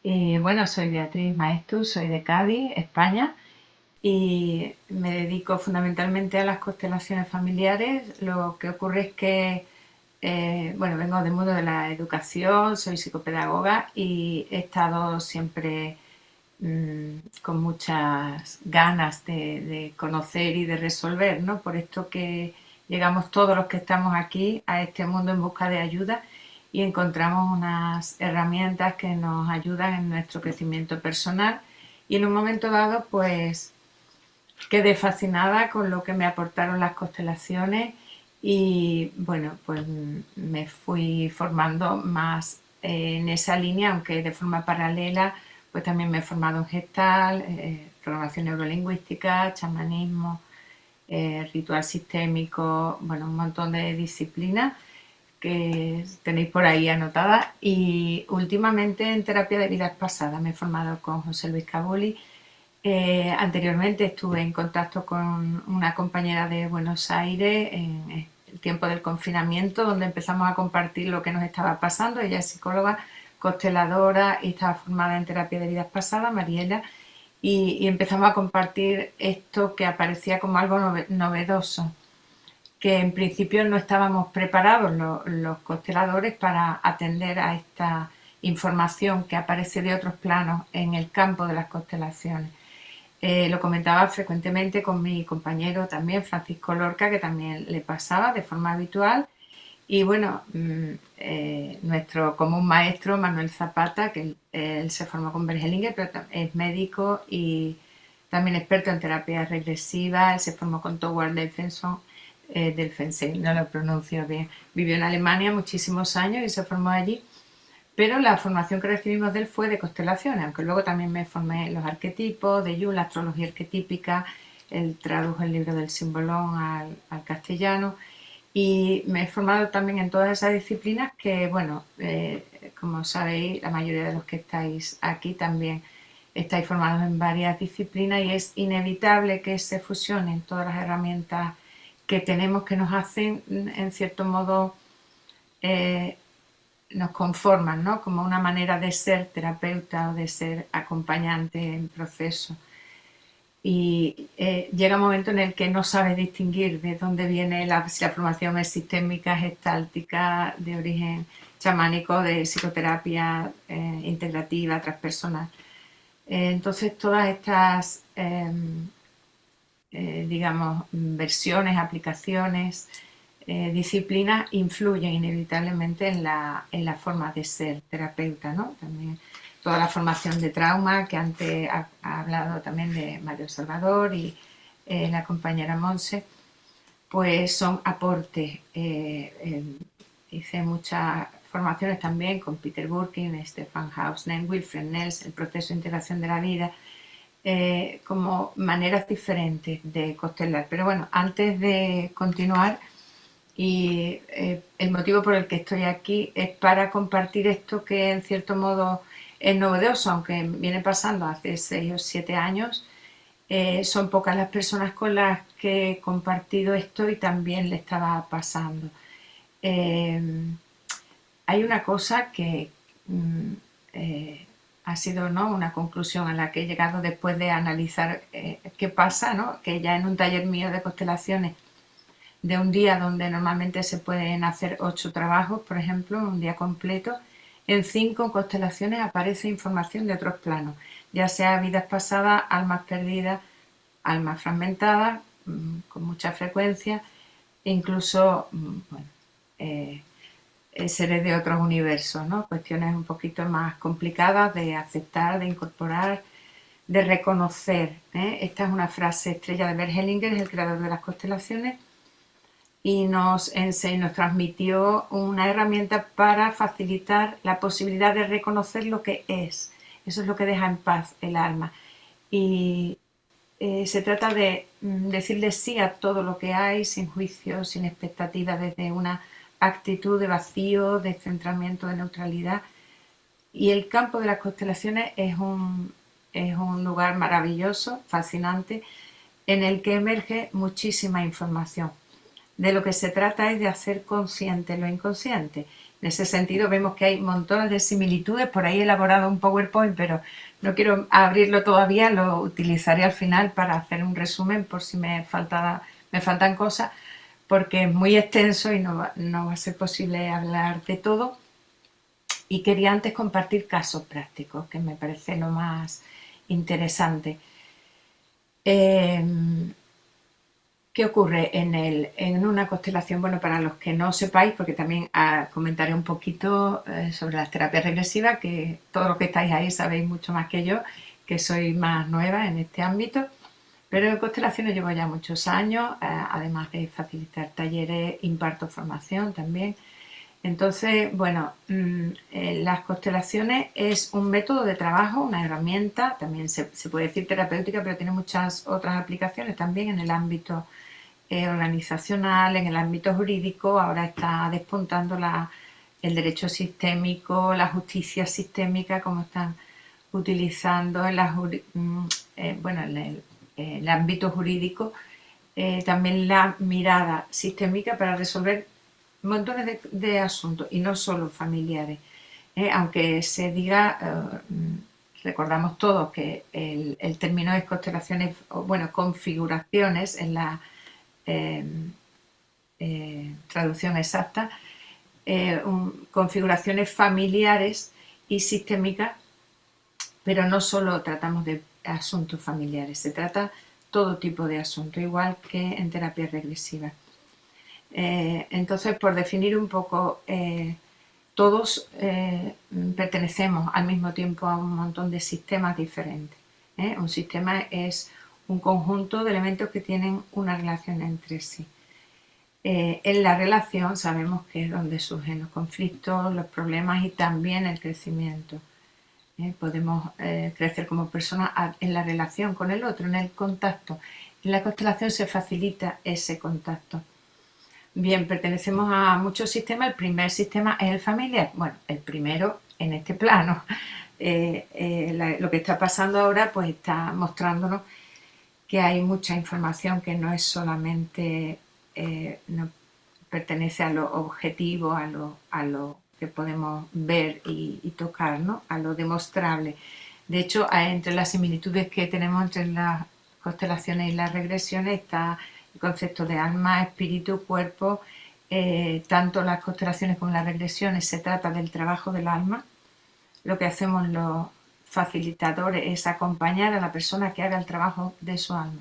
Bueno, soy Beatriz Maestu, soy de Cádiz, España, y me dedico fundamentalmente a las constelaciones familiares. Lo que ocurre es que, bueno, vengo del mundo de la educación, soy psicopedagoga y he estado siempre con muchas ganas de conocer y de resolver, ¿no? Por esto que llegamos todos los que estamos aquí a este mundo en busca de ayuda y encontramos unas herramientas que nos ayudan en nuestro crecimiento personal y en un momento dado pues quedé fascinada con lo que me aportaron las constelaciones y bueno, pues me fui formando más en esa línea, aunque de forma paralela, pues también me he formado en Gestal, programación neurolingüística, chamanismo, ritual sistémico, bueno, un montón de disciplinas que tenéis por ahí anotadas. Y últimamente en terapia de vidas pasadas me he formado con José Luis Cabuli. Anteriormente estuve en contacto con una compañera de Buenos Aires en el tiempo del confinamiento, donde empezamos a compartir lo que nos estaba pasando. Ella es psicóloga, consteladora y estaba formada en terapia de vidas pasadas, Mariela, y empezamos a compartir esto que aparecía como algo novedoso, que en principio no estábamos preparados los consteladores para atender a esta información que aparece de otros planos en el campo de las constelaciones. Lo comentaba frecuentemente con mi compañero también, Francisco Lorca, que también le pasaba de forma habitual. Y bueno, nuestro común maestro, Manuel Zapata, que él se formó con Bergelinger, pero es médico y también experto en terapia regresiva. Él se formó con Thorwald Delfensen, no lo pronuncio bien. Vivió en Alemania muchísimos años y se formó allí. Pero la formación que recibimos de él fue de constelaciones, aunque luego también me formé en los arquetipos, de Jung, la astrología arquetípica. Él tradujo el libro del Simbolón al castellano y me he formado también en todas esas disciplinas que, bueno, como sabéis, la mayoría de los que estáis aquí también estáis formados en varias disciplinas y es inevitable que se fusionen todas las herramientas que tenemos que nos hacen, en cierto modo, eh, nos conforman, ¿no? Como una manera de ser terapeuta o de ser acompañante en proceso. Y llega un momento en el que no sabes distinguir de dónde viene si la formación es sistémica, gestáltica, de origen chamánico, de psicoterapia integrativa, transpersonal. Entonces todas estas, digamos, versiones, aplicaciones, disciplinas influyen inevitablemente en la forma de ser terapeuta, ¿no? También toda la formación de trauma, que antes ha hablado también de Mario Salvador y la compañera Monse, pues son aportes. Hice muchas formaciones también con Peter Burkin, Stefan Hausner, Wilfred Nels, el proceso de integración de la vida, como maneras diferentes de constelar. Pero bueno, antes de continuar, y el motivo por el que estoy aquí es para compartir esto que en cierto modo es novedoso, aunque viene pasando hace 6 o 7 años. Son pocas las personas con las que he compartido esto y también le estaba pasando. Eh, Hay una cosa que mm, eh, ha sido, ¿no?, una conclusión a la que he llegado después de analizar qué pasa, ¿no? Que ya en un taller mío de constelaciones, de un día donde normalmente se pueden hacer 8 trabajos, por ejemplo, un día completo, en 5 constelaciones aparece información de otros planos, ya sea vidas pasadas, almas perdidas, almas fragmentadas, con mucha frecuencia, e incluso bueno, eh, seres de otros universos, ¿no? Cuestiones un poquito más complicadas de aceptar, de incorporar, de reconocer, ¿eh? Esta es una frase estrella de Bert Hellinger, el creador de las constelaciones, y nos transmitió una herramienta para facilitar la posibilidad de reconocer lo que es. Eso es lo que deja en paz el alma. Y se trata de decirle sí a todo lo que hay, sin juicio, sin expectativas, desde una actitud de vacío, de centramiento, de neutralidad. Y el campo de las constelaciones es un lugar maravilloso, fascinante, en el que emerge muchísima información. De lo que se trata es de hacer consciente lo inconsciente En ese sentido vemos que hay montones de similitudes. Por ahí he elaborado un PowerPoint, pero no quiero abrirlo todavía, lo utilizaré al final para hacer un resumen por si me faltan cosas, porque es muy extenso y no va a ser posible hablar de todo. Y quería antes compartir casos prácticos, que me parece lo más interesante. ¿Qué ocurre en una constelación? Bueno, para los que no sepáis, porque también comentaré un poquito sobre las terapias regresivas, que todos los que estáis ahí sabéis mucho más que yo, que soy más nueva en este ámbito. Pero en constelaciones llevo ya muchos años, además de facilitar talleres, imparto formación también. Entonces, bueno, las constelaciones es un método de trabajo, una herramienta, también se puede decir terapéutica, pero tiene muchas otras aplicaciones también en el ámbito organizacional, en el ámbito jurídico. Ahora está despuntando el derecho sistémico, la justicia sistémica, como están utilizando en el ámbito jurídico, también la mirada sistémica para resolver montones de asuntos y no solo familiares. Aunque se diga, recordamos todos que el término es constelaciones, o bueno, configuraciones en la traducción exacta, configuraciones familiares y sistémicas, pero no solo tratamos de asuntos familiares, se trata todo tipo de asuntos, igual que en terapia regresiva. Entonces, por definir un poco, todos pertenecemos al mismo tiempo a un montón de sistemas diferentes. Un sistema es un conjunto de elementos que tienen una relación entre sí. En la relación sabemos que es donde surgen los conflictos, los problemas y también el crecimiento. Podemos crecer como personas en la relación con el otro, en el contacto. En la constelación se facilita ese contacto. Bien, pertenecemos a muchos sistemas. El primer sistema es el familiar. Bueno, el primero en este plano. Lo que está pasando ahora pues está mostrándonos que hay mucha información que no es solamente, no pertenece a lo objetivo, a lo que podemos ver y tocar, ¿no? A lo demostrable. De hecho, entre las similitudes que tenemos entre las constelaciones y las regresiones está el concepto de alma, espíritu, cuerpo. Tanto las constelaciones como las regresiones se trata del trabajo del alma. Lo que hacemos los facilitadores es acompañar a la persona que haga el trabajo de su alma,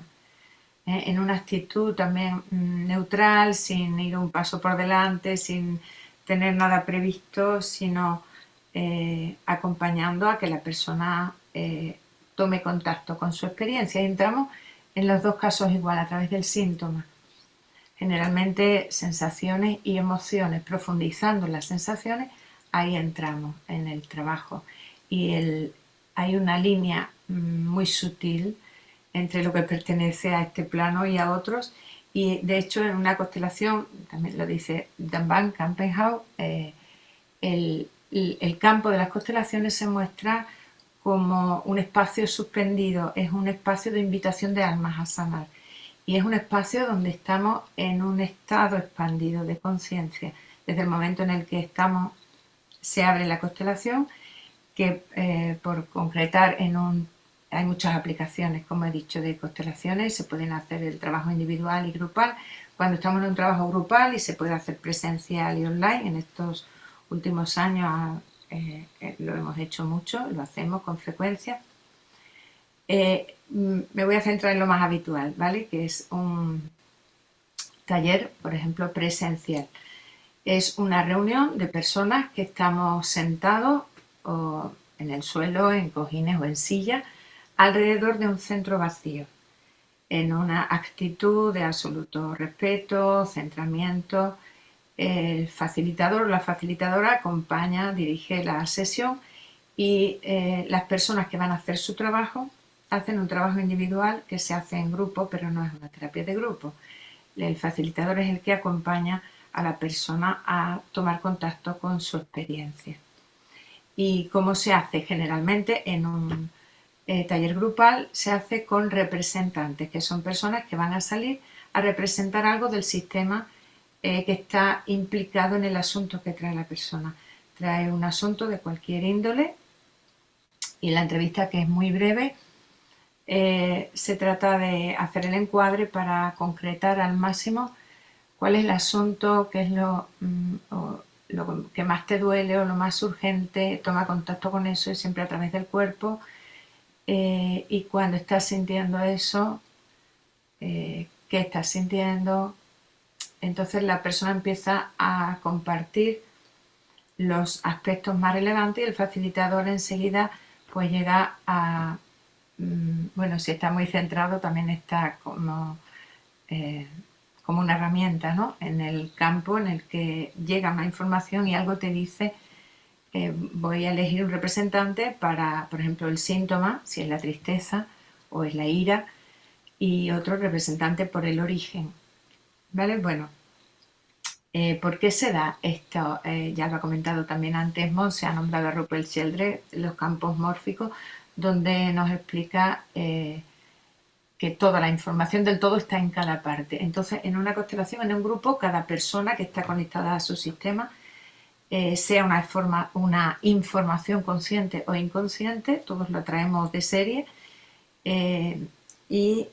en una actitud también neutral, sin ir un paso por delante, sin tener nada previsto, sino acompañando a que la persona tome contacto con su experiencia. Y entramos en los dos casos igual, a través del síntoma. Generalmente sensaciones y emociones, profundizando en las sensaciones, ahí entramos en el trabajo. Y hay una línea muy sutil entre lo que pertenece a este plano y a otros, y de hecho en una constelación, también lo dice Dan Van Kampenhauer, el campo de las constelaciones se muestra como un espacio suspendido, es un espacio de invitación de almas a sanar, y es un espacio donde estamos en un estado expandido de conciencia. Desde el momento en el que estamos, se abre la constelación, que por concretar hay muchas aplicaciones, como he dicho, de constelaciones. Se pueden hacer el trabajo individual y grupal. Cuando estamos en un trabajo grupal, y se puede hacer presencial y online, en estos últimos años lo hemos hecho mucho, lo hacemos con frecuencia. Me voy a centrar en lo más habitual, ¿vale? Que es un taller, por ejemplo, presencial. Es una reunión de personas que estamos sentados o en el suelo, en cojines o en sillas, alrededor de un centro vacío, en una actitud de absoluto respeto, centramiento. El facilitador o la facilitadora acompaña, dirige la sesión, y las personas que van a hacer su trabajo hacen un trabajo individual que se hace en grupo, pero no es una terapia de grupo. El facilitador es el que acompaña a la persona a tomar contacto con su experiencia. ¿Y cómo se hace? Generalmente en un taller grupal se hace con representantes, que son personas que van a salir a representar algo del sistema que está implicado en el asunto que trae la persona. Trae un asunto de cualquier índole y la entrevista, que es muy breve, se trata de hacer el encuadre para concretar al máximo cuál es el asunto, qué es lo que más te duele o lo más urgente. Toma contacto con eso y siempre a través del cuerpo. Y cuando estás sintiendo eso, qué estás sintiendo, entonces la persona empieza a compartir los aspectos más relevantes y el facilitador enseguida pues llega a, bueno, si está muy centrado también está como una herramienta, ¿no?, en el campo en el que llega una información y algo te dice, voy a elegir un representante para, por ejemplo, el síntoma, si es la tristeza o es la ira, y otro representante por el origen, ¿vale? Bueno, ¿por qué se da esto? Ya lo ha comentado también antes Monse, ha nombrado a Rupert Sheldrake, los campos mórficos, donde nos explica que toda la información del todo está en cada parte. Entonces, en una constelación, en un grupo, cada persona que está conectada a su sistema, sea una información consciente o inconsciente, todos lo traemos de serie, y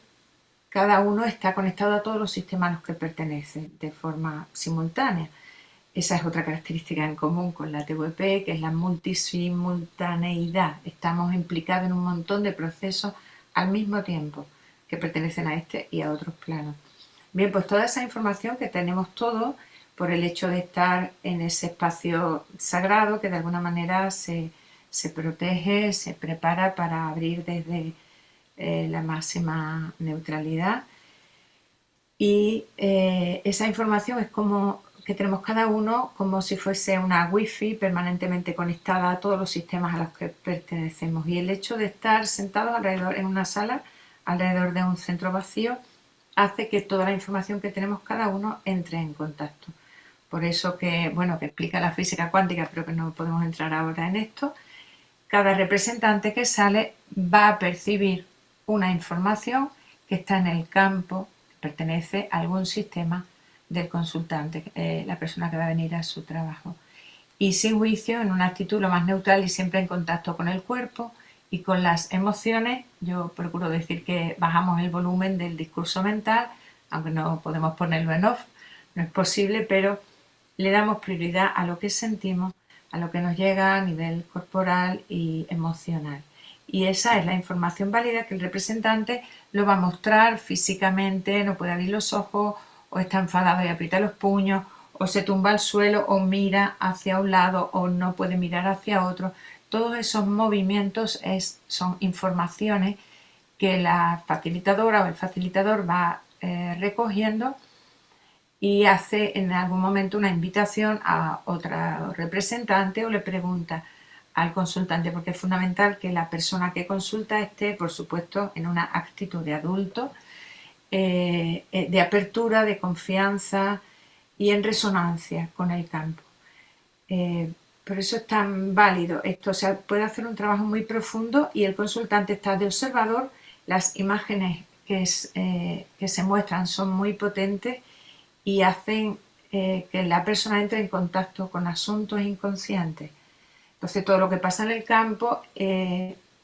cada uno está conectado a todos los sistemas a los que pertenece de forma simultánea. Esa es otra característica en común con la TVP, que es la multisimultaneidad. Estamos implicados en un montón de procesos al mismo tiempo que pertenecen a este y a otros planos. Bien, pues toda esa información que tenemos todos por el hecho de estar en ese espacio sagrado que de alguna manera se protege, se prepara para abrir desde la máxima neutralidad, y esa información es como que tenemos cada uno como si fuese una wifi permanentemente conectada a todos los sistemas a los que pertenecemos, y el hecho de estar sentados alrededor en una sala, alrededor de un centro vacío, hace que toda la información que tenemos cada uno entre en contacto. Por eso que, bueno, que explica la física cuántica, pero que no podemos entrar ahora en esto, cada representante que sale va a percibir una información que está en el campo, que pertenece a algún sistema del consultante, la persona que va a venir a su trabajo. Y sin juicio, en una actitud lo más neutral y siempre en contacto con el cuerpo y con las emociones. Yo procuro decir que bajamos el volumen del discurso mental, aunque no podemos ponerlo en off, no es posible, pero le damos prioridad a lo que sentimos, a lo que nos llega a nivel corporal y emocional. Y esa es la información válida que el representante lo va a mostrar físicamente. No puede abrir los ojos, o está enfadado y aprieta los puños, o se tumba al suelo, o mira hacia un lado, o no puede mirar hacia otro. Todos esos movimientos son informaciones que la facilitadora o el facilitador va recogiendo, y hace en algún momento una invitación a otra representante o le pregunta al consultante, porque es fundamental que la persona que consulta esté, por supuesto, en una actitud de adulto, de apertura, de confianza y en resonancia con el campo. Por eso es tan válido esto. O sea, puede hacer un trabajo muy profundo y el consultante está de observador. Las imágenes que se muestran son muy potentes y hacen que la persona entre en contacto con asuntos inconscientes. Entonces, todo lo que pasa en el campo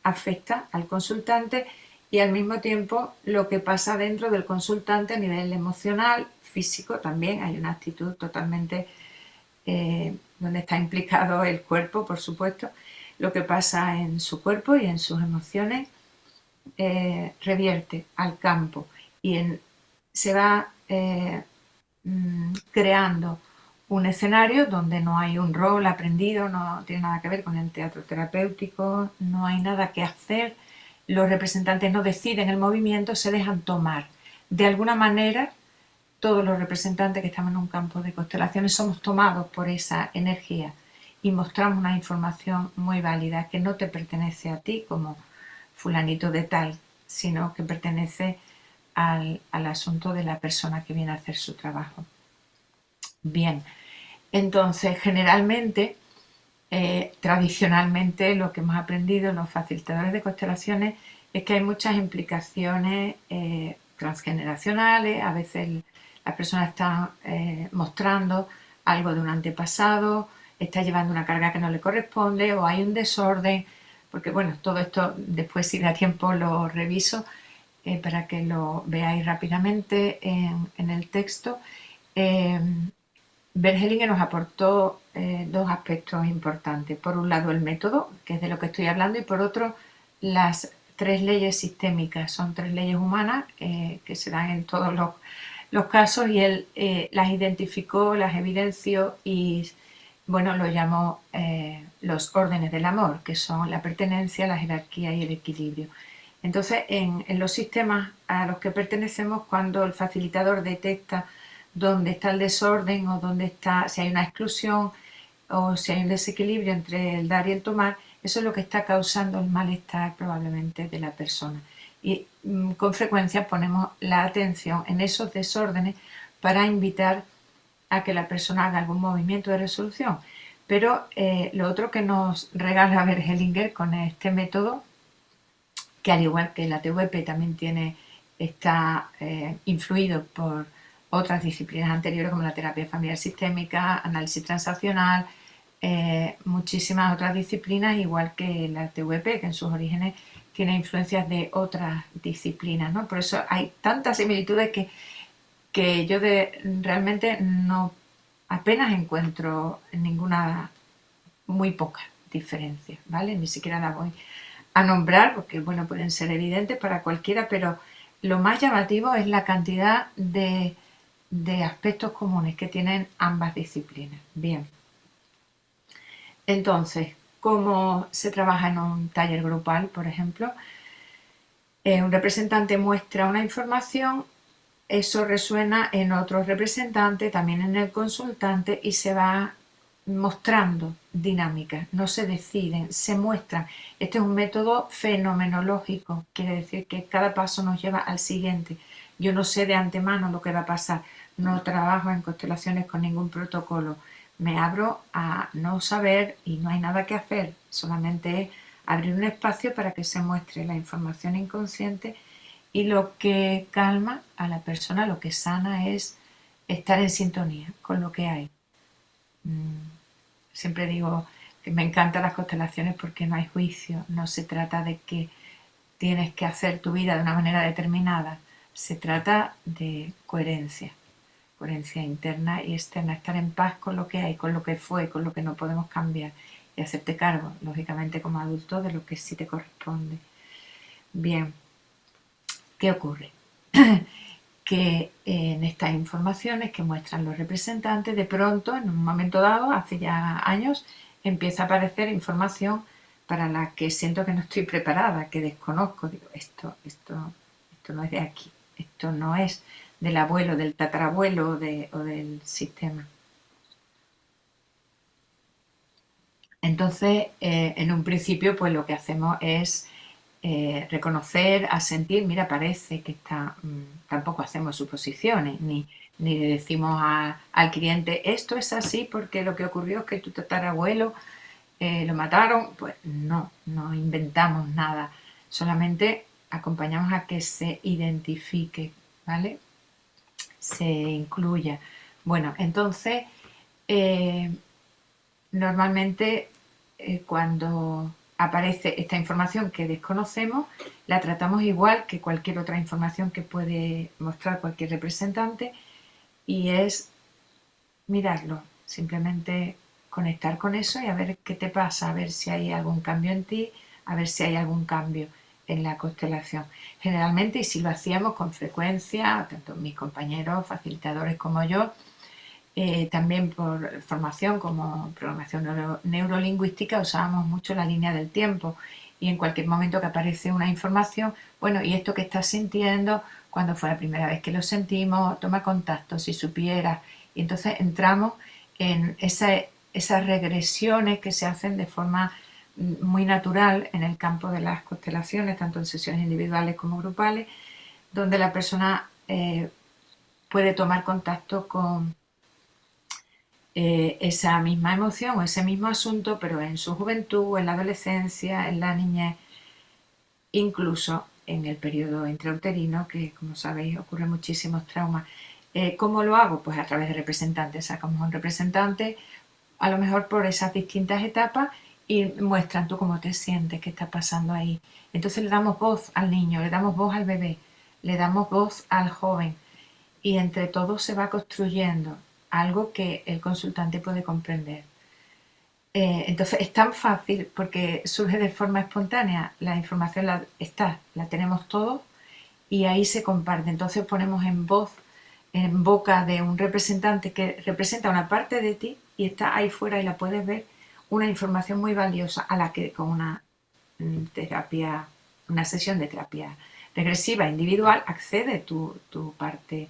afecta al consultante, y al mismo tiempo lo que pasa dentro del consultante a nivel emocional, físico también. Hay una actitud totalmente donde está implicado el cuerpo, por supuesto. Lo que pasa en su cuerpo y en sus emociones revierte al campo, y se va creando un escenario donde no hay un rol aprendido, no tiene nada que ver con el teatro terapéutico, no hay nada que hacer. Los representantes no deciden el movimiento, se dejan tomar. De alguna manera, todos los representantes que estamos en un campo de constelaciones somos tomados por esa energía y mostramos una información muy válida que no te pertenece a ti como fulanito de tal, sino que pertenece al asunto de la persona que viene a hacer su trabajo. Bien, entonces generalmente, tradicionalmente, lo que hemos aprendido los facilitadores de constelaciones es que hay muchas implicaciones transgeneracionales. A veces La persona está mostrando algo de un antepasado, está llevando una carga que no le corresponde o hay un desorden, porque bueno, todo esto después si da tiempo lo reviso para que lo veáis rápidamente en el texto. Bert Hellinger nos aportó dos aspectos importantes. Por un lado, el método, que es de lo que estoy hablando, y por otro, las tres leyes sistémicas. Son tres leyes humanas que se dan en todos los casos y él las identificó, las evidenció y, bueno, lo llamó los órdenes del amor, que son la pertenencia, la jerarquía y el equilibrio. Entonces, en los sistemas a los que pertenecemos, cuando el facilitador detecta dónde está el desorden o dónde está, si hay una exclusión o si hay un desequilibrio entre el dar y el tomar, eso es lo que está causando el malestar probablemente de la persona. Y con frecuencia ponemos la atención en esos desórdenes para invitar a que la persona haga algún movimiento de resolución. Pero lo otro que nos regala Bert Hellinger con este método, que al igual que la TVP también está influido por otras disciplinas anteriores como la terapia familiar sistémica, análisis transaccional, muchísimas otras disciplinas, igual que la TVP, que en sus orígenes tiene influencias de otras disciplinas, ¿no? Por eso hay tantas similitudes que yo realmente no apenas encuentro ninguna, muy pocas diferencias, ¿vale? Ni siquiera las voy a nombrar porque, bueno, pueden ser evidentes para cualquiera, pero lo más llamativo es la cantidad de aspectos comunes que tienen ambas disciplinas. Bien. Entonces, ¿cómo se trabaja en un taller grupal, por ejemplo? Un representante muestra una información, eso resuena en otro representante, también en el consultante y se va mostrando dinámicas, no se deciden, se muestran. Este es un método fenomenológico, quiere decir que cada paso nos lleva al siguiente. Yo no sé de antemano lo que va a pasar, no trabajo en constelaciones con ningún protocolo, me abro a no saber y no hay nada que hacer, solamente es abrir un espacio para que se muestre la información inconsciente y lo que calma a la persona, lo que sana es estar en sintonía con lo que hay. Siempre digo que me encantan las constelaciones porque no hay juicio, no se trata de que tienes que hacer tu vida de una manera determinada, se trata de coherencia, coherencia interna y externa, estar en paz con lo que hay, con lo que fue, con lo que no podemos cambiar y hacerte cargo, lógicamente como adulto, de lo que sí te corresponde. Bien, ¿qué ocurre? Que en estas informaciones que muestran los representantes, de pronto, en un momento dado, hace ya años, empieza a aparecer información para la que siento que no estoy preparada, que desconozco. Digo, esto no es de aquí, esto no es del abuelo, del tatarabuelo o del sistema. Entonces, en un principio, pues lo que hacemos es reconocer, asentir, mira, parece que está, tampoco hacemos suposiciones, ni le decimos al cliente, esto es así porque lo que ocurrió es que tu tatarabuelo lo mataron, pues no inventamos nada, solamente acompañamos a que se identifique, ¿vale? Se incluya. Bueno, entonces, normalmente cuando aparece esta información que desconocemos, la tratamos igual que cualquier otra información que puede mostrar cualquier representante y es mirarlo, simplemente conectar con eso y a ver qué te pasa, a ver si hay algún cambio en ti, a ver si hay algún cambio en la constelación. Generalmente, y si lo hacíamos con frecuencia, tanto mis compañeros, facilitadores como yo, también por formación como programación neurolingüística usábamos mucho la línea del tiempo y en cualquier momento que aparece una información, bueno, y esto que estás sintiendo, cuando fue la primera vez que lo sentimos, toma contacto, si supieras. Y entonces entramos en esas regresiones que se hacen de forma muy natural en el campo de las constelaciones, tanto en sesiones individuales como grupales, donde la persona puede tomar contacto con esa misma emoción o ese mismo asunto, pero en su juventud, en la adolescencia, en la niñez, incluso en el periodo intrauterino, que como sabéis ocurren muchísimos traumas. ¿Cómo lo hago? Pues a través de representantes. Sacamos un representante, a lo mejor por esas distintas etapas, y muestran tú cómo te sientes, qué está pasando ahí. Entonces le damos voz al niño, le damos voz al bebé, le damos voz al joven, y entre todos se va construyendo algo que el consultante puede comprender. Entonces es tan fácil porque surge de forma espontánea, la información la tenemos todos y ahí se comparte. Entonces ponemos en voz, en boca de un representante que representa una parte de ti y está ahí fuera y la puedes ver, una información muy valiosa a la que con una terapia, una sesión de terapia regresiva individual accede tu parte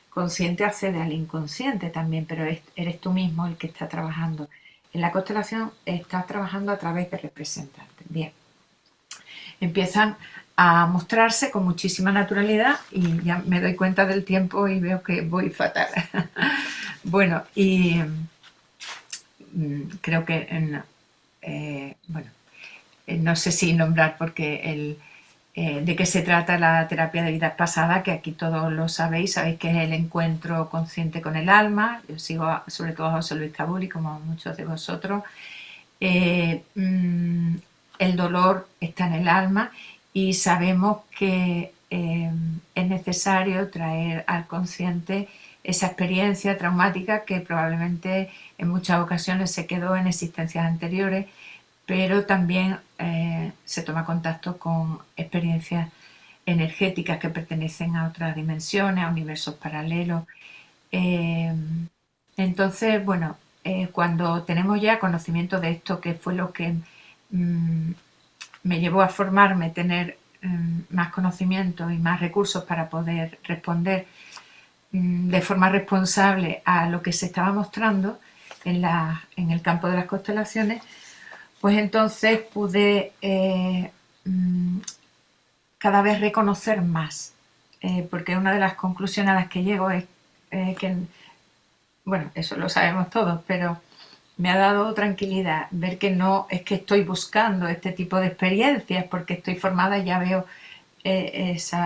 consciente, accede al inconsciente también, pero eres tú mismo el que está trabajando. En la constelación estás trabajando a través de representantes. Bien, empiezan a mostrarse con muchísima naturalidad y ya me doy cuenta del tiempo y veo que voy fatal. Bueno, y creo que, bueno, no sé si nombrar porque de qué se trata la terapia de vidas pasadas, que aquí todos lo sabéis que es el encuentro consciente con el alma. Yo sigo sobre todo a José Luis Cabuli, como muchos de vosotros. El dolor está en el alma y sabemos que es necesario traer al consciente esa experiencia traumática que probablemente en muchas ocasiones se quedó en existencias anteriores, pero también se toma contacto con experiencias energéticas que pertenecen a otras dimensiones, a universos paralelos. Eh, entonces, bueno, cuando tenemos ya conocimiento de esto, que fue lo que me llevó a formarme, tener más conocimiento y más recursos para poder responder de forma responsable a lo que se estaba mostrando en el campo de las constelaciones, pues entonces pude cada vez reconocer más, porque una de las conclusiones a las que llego es que, bueno, eso lo sabemos todos, pero me ha dado tranquilidad ver que no es que estoy buscando este tipo de experiencias porque estoy formada y ya veo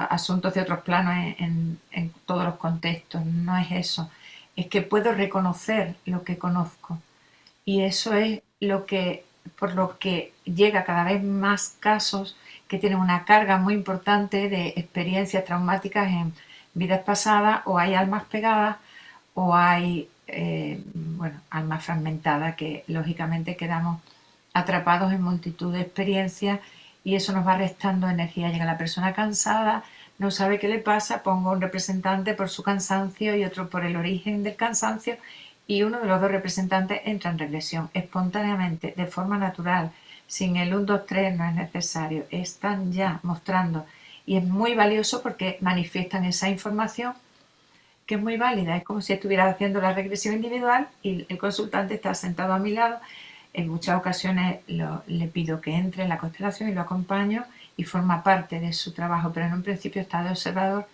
asuntos de otros planos en todos los contextos. No es eso, es que puedo reconocer lo que conozco y eso es por lo que llega cada vez más casos que tienen una carga muy importante de experiencias traumáticas en vidas pasadas, o hay almas pegadas o hay bueno, almas fragmentadas que lógicamente quedamos atrapados en multitud de experiencias y eso nos va restando energía. Llega la persona cansada, no sabe qué le pasa, pongo un representante por su cansancio y otro por el origen del cansancio, y uno de los dos representantes entra en regresión espontáneamente, de forma natural, sin el 1, 2, 3, no es necesario, están ya mostrando, y es muy valioso porque manifiestan esa información que es muy válida. Es como si estuviera haciendo la regresión individual y el consultante está sentado a mi lado. En muchas ocasiones le pido que entre en la constelación y lo acompaño y forma parte de su trabajo, pero en un principio está de observador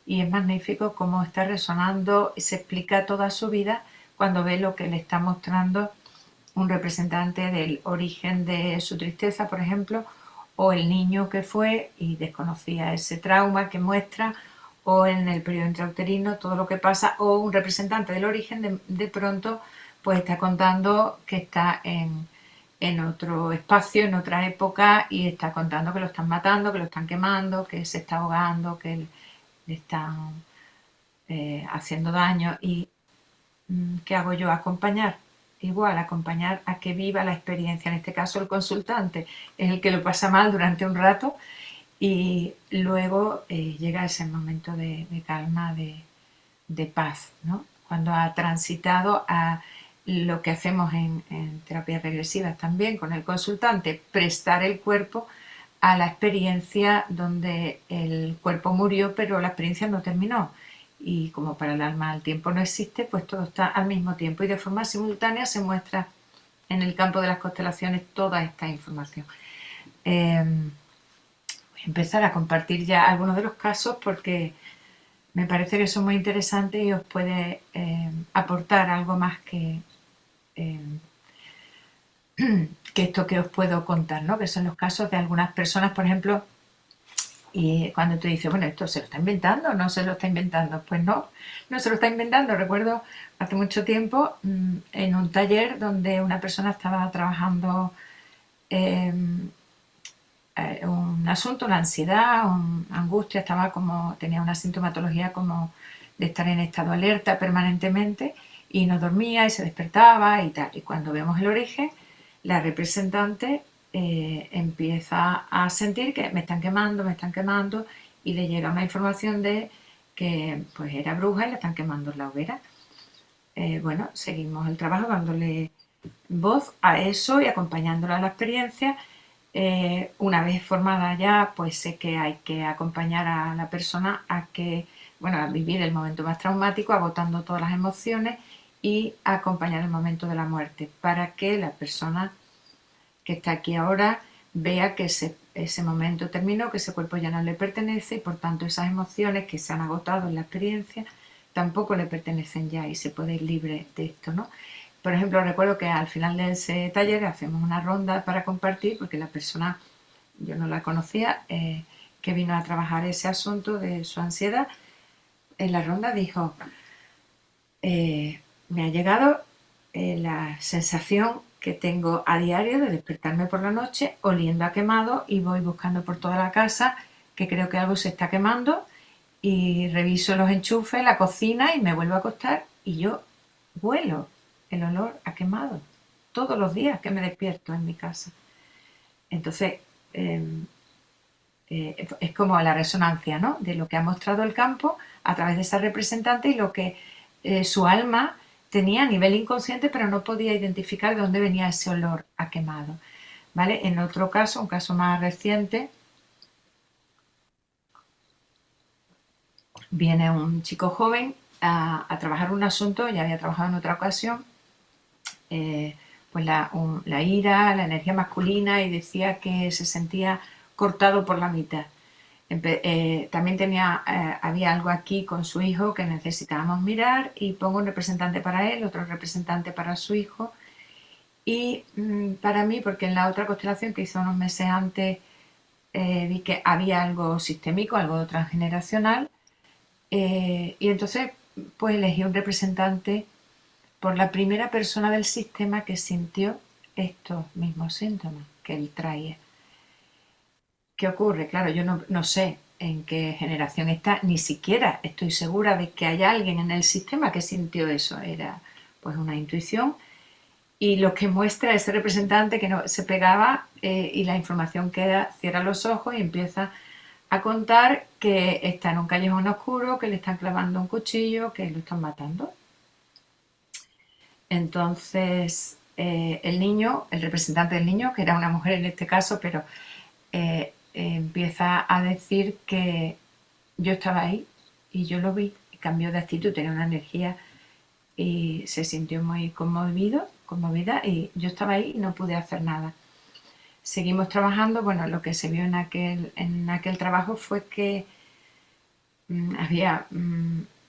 y es magnífico cómo está resonando y se explica toda su vida cuando ve lo que le está mostrando un representante del origen de su tristeza, por ejemplo, o el niño que fue y desconocía ese trauma que muestra, o en el periodo intrauterino todo lo que pasa, o un representante del origen de pronto pues está contando que está en otro espacio, en otra época, y está contando que lo están matando, que lo están quemando, que se está ahogando, que le están haciendo daño. ¿Y qué hago yo? Acompañar. Igual, acompañar a que viva la experiencia. En este caso, el consultante es el que lo pasa mal durante un rato y luego llega ese momento de calma, de paz, ¿no? Cuando ha transitado a lo que hacemos en terapias regresivas también con el consultante, prestar el cuerpo a la experiencia donde el cuerpo murió, pero la experiencia no terminó. Y como para el alma el tiempo no existe, pues todo está al mismo tiempo y de forma simultánea se muestra en el campo de las constelaciones toda esta información. Voy a empezar a compartir ya algunos de los casos porque me parece que son muy interesantes y os puede aportar algo más eh, que esto que os puedo contar, ¿no? Que son los casos de algunas personas, por ejemplo, Y cuando tú dices, bueno, esto se lo está inventando, no se lo está inventando, pues no, no se lo está inventando. Recuerdo hace mucho tiempo en un taller donde una persona estaba trabajando eh, un asunto, una ansiedad, una angustia, tenía una sintomatología como de estar en estado alerta permanentemente y no dormía y se despertaba y tal. Y cuando vemos el origen, la representante empieza a sentir que me están quemando y le llega una información de que pues era bruja y le están quemando en la hoguera. Bueno, seguimos el trabajo dándole voz a eso y acompañándola a la experiencia. Una vez formada ya, pues sé que hay que acompañar a la persona a vivir el momento más traumático, agotando todas las emociones y acompañar el momento de la muerte para que la persona que está aquí ahora vea que ese momento terminó, que ese cuerpo ya no le pertenece y por tanto esas emociones que se han agotado en la experiencia tampoco le pertenecen ya y se puede ir libre de esto, ¿no? Por ejemplo, recuerdo que al final de ese taller hacemos una ronda para compartir porque la persona, yo no la conocía, que vino a trabajar ese asunto de su ansiedad, en la ronda dijo, me ha llegado la sensación que tengo a diario de despertarme por la noche oliendo a quemado y voy buscando por toda la casa que creo que algo se está quemando y reviso los enchufes, la cocina y me vuelvo a acostar y yo huelo el olor a quemado todos los días que me despierto en mi casa. Entonces, eh, es como la resonancia, ¿no?, de lo que ha mostrado el campo a través de esa representante y lo que su alma tenía a nivel inconsciente, pero no podía identificar de dónde venía ese olor a quemado. ¿Vale? En otro caso, un caso más reciente, viene un chico joven a trabajar un asunto, ya había trabajado en otra ocasión, pues la ira, la energía masculina, y decía que se sentía cortado por la mitad. También había algo aquí con su hijo que necesitábamos mirar y pongo un representante para él, otro representante para su hijo y para mí, porque en la otra constelación que hizo unos meses antes vi que había algo sistémico, algo transgeneracional y entonces pues elegí un representante por la primera persona del sistema que sintió estos mismos síntomas que él traía. ¿Qué ocurre? Claro, yo no sé en qué generación está, ni siquiera estoy segura de que haya alguien en el sistema que sintió eso. Era pues una intuición y lo que muestra ese representante que no se pegaba y la información que da, cierra los ojos y empieza a contar que está en un callejón oscuro, que le están clavando un cuchillo, que lo están matando. Entonces el niño, el representante del niño, que era una mujer en este caso, pero empieza a decir que yo estaba ahí y yo lo vi y cambió de actitud, tenía una energía y se sintió muy conmovida y yo estaba ahí y no pude hacer nada. Seguimos trabajando, bueno, lo que se vio en aquel trabajo fue que había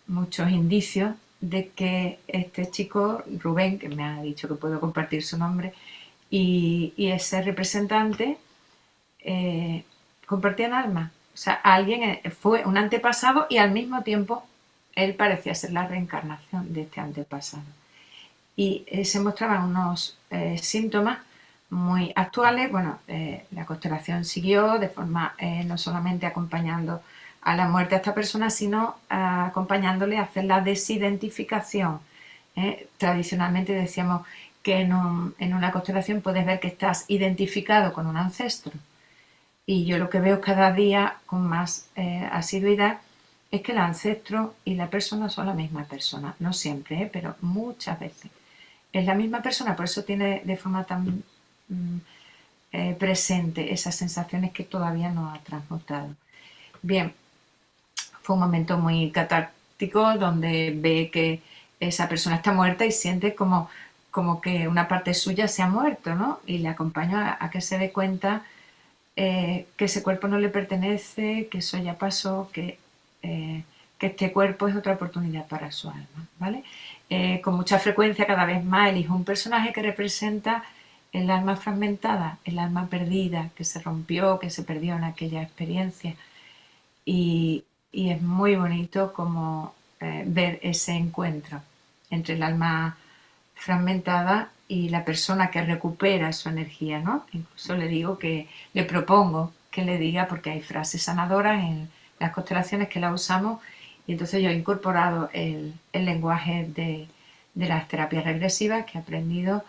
muchos indicios de que este chico, Rubén, que me ha dicho que puedo compartir su nombre, y ese representante compartían alma. O sea, alguien fue un antepasado y al mismo tiempo él parecía ser la reencarnación de este antepasado. Y se mostraban unos síntomas muy actuales. Bueno, la constelación siguió de forma no solamente acompañando a la muerte a esta persona, sino acompañándole a hacer la desidentificación. Tradicionalmente decíamos que en una constelación puedes ver que estás identificado con un ancestro. Y yo lo que veo cada día con más asiduidad es que el ancestro y la persona son la misma persona. No siempre, pero muchas veces. Es la misma persona, por eso tiene de forma tan presente esas sensaciones que todavía no ha transmutado. Bien, fue un momento muy catártico donde ve que esa persona está muerta y siente como que una parte suya se ha muerto, ¿no? Y le acompaño a que se dé cuenta que ese cuerpo no le pertenece, que eso ya pasó, que este cuerpo es otra oportunidad para su alma, ¿vale? Con mucha frecuencia, cada vez más, elijo un personaje que representa el alma fragmentada, el alma perdida, que se rompió, que se perdió en aquella experiencia. y es muy bonito como ver ese encuentro entre el alma fragmentada y la persona que recupera su energía, ¿no? Incluso le digo que le propongo que le diga, porque hay frases sanadoras en las constelaciones que las usamos, y entonces yo he incorporado el lenguaje de las terapias regresivas que he aprendido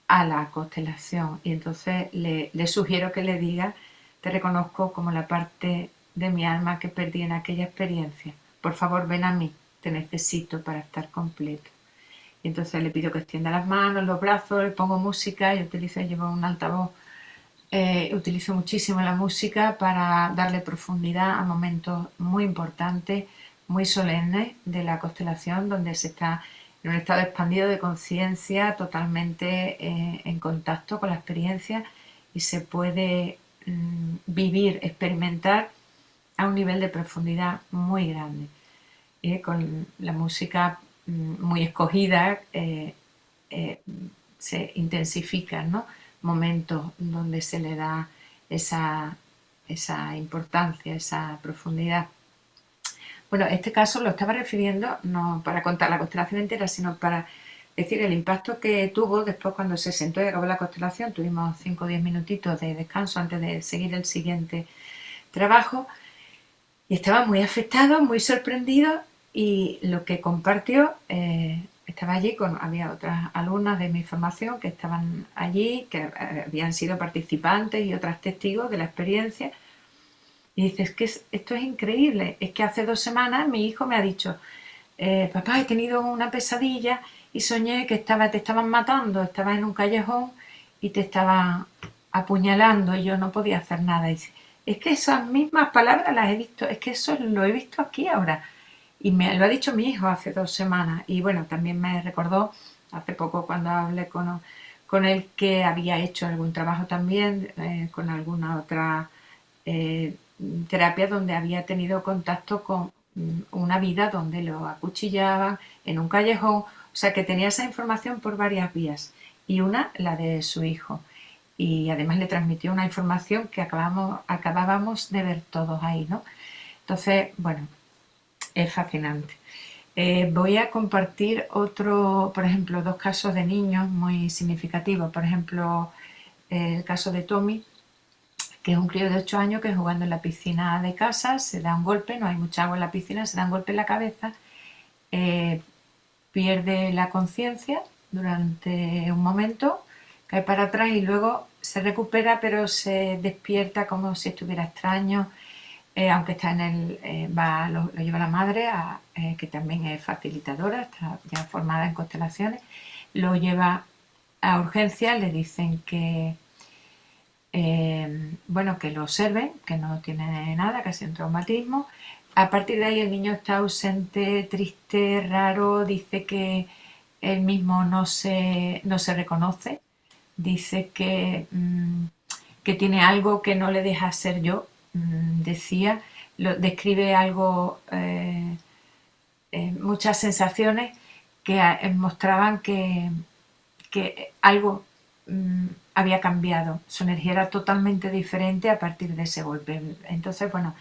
a la constelación, y entonces le sugiero que le diga: te reconozco como la parte de mi alma que perdí en aquella experiencia, por favor ven a mí, te necesito para estar completo. Y entonces le pido que extienda las manos, los brazos, le pongo música, y llevo un altavoz, utilizo muchísimo la música para darle profundidad a momentos muy importantes, muy solemnes de la constelación, donde se está en un estado expandido de conciencia, totalmente en contacto con la experiencia, y se puede vivir, experimentar a un nivel de profundidad muy grande, con la música muy escogida. Eh, Se intensifican, ¿no?, momentos donde se le da esa importancia, esa profundidad. Bueno, este caso lo estaba refiriendo no para contar la constelación entera, sino para decir el impacto que tuvo después cuando se sentó y acabó la constelación. Tuvimos 5 o 10 minutitos de descanso antes de seguir el siguiente trabajo, y estaba muy afectado, muy sorprendido, y lo que compartió, estaba allí había otras alumnas de mi formación que estaban allí, que habían sido participantes y otras testigos de la experiencia, y dice: es que esto es increíble, es que hace 2 semanas mi hijo me ha dicho: papá, he tenido una pesadilla y soñé que te estaban matando, estabas en un callejón y te estaban apuñalando y yo no podía hacer nada. Y dice: es que esas mismas palabras las he visto, es que eso lo he visto aquí ahora. Y me lo ha dicho mi hijo hace 2 semanas. Y bueno, también me recordó hace poco cuando hablé con él, que había hecho algún trabajo también con alguna otra eh, terapia, donde había tenido contacto con una vida donde lo acuchillaban en un callejón. O sea, que tenía esa información por varias vías, y una, la de su hijo. Y además le transmitió una información que acabábamos de ver todos ahí, ¿no? Entonces, bueno, es fascinante. Voy a compartir por ejemplo, 2 casos de niños muy significativos. Por ejemplo, el caso de Tommy, que es un crío de 8 años que, jugando en la piscina de casa, se da un golpe, no hay mucha agua en la piscina, se da un golpe en la cabeza, eh, pierde la conciencia durante un momento, cae para atrás y luego se recupera, pero se despierta como si estuviera extraño, aunque está lo lleva la madre, que también es facilitadora, está ya formada en constelaciones, lo lleva a urgencias, le dicen que bueno, que lo observen, que no tiene nada, casi un traumatismo. A partir de ahí el niño está ausente, triste, raro, dice que él mismo no se reconoce, dice que tiene algo que no le deja ser yo, decía, describe algo, muchas sensaciones que mostraban que algo había cambiado, su energía era totalmente diferente a partir de ese golpe. Entonces, bueno,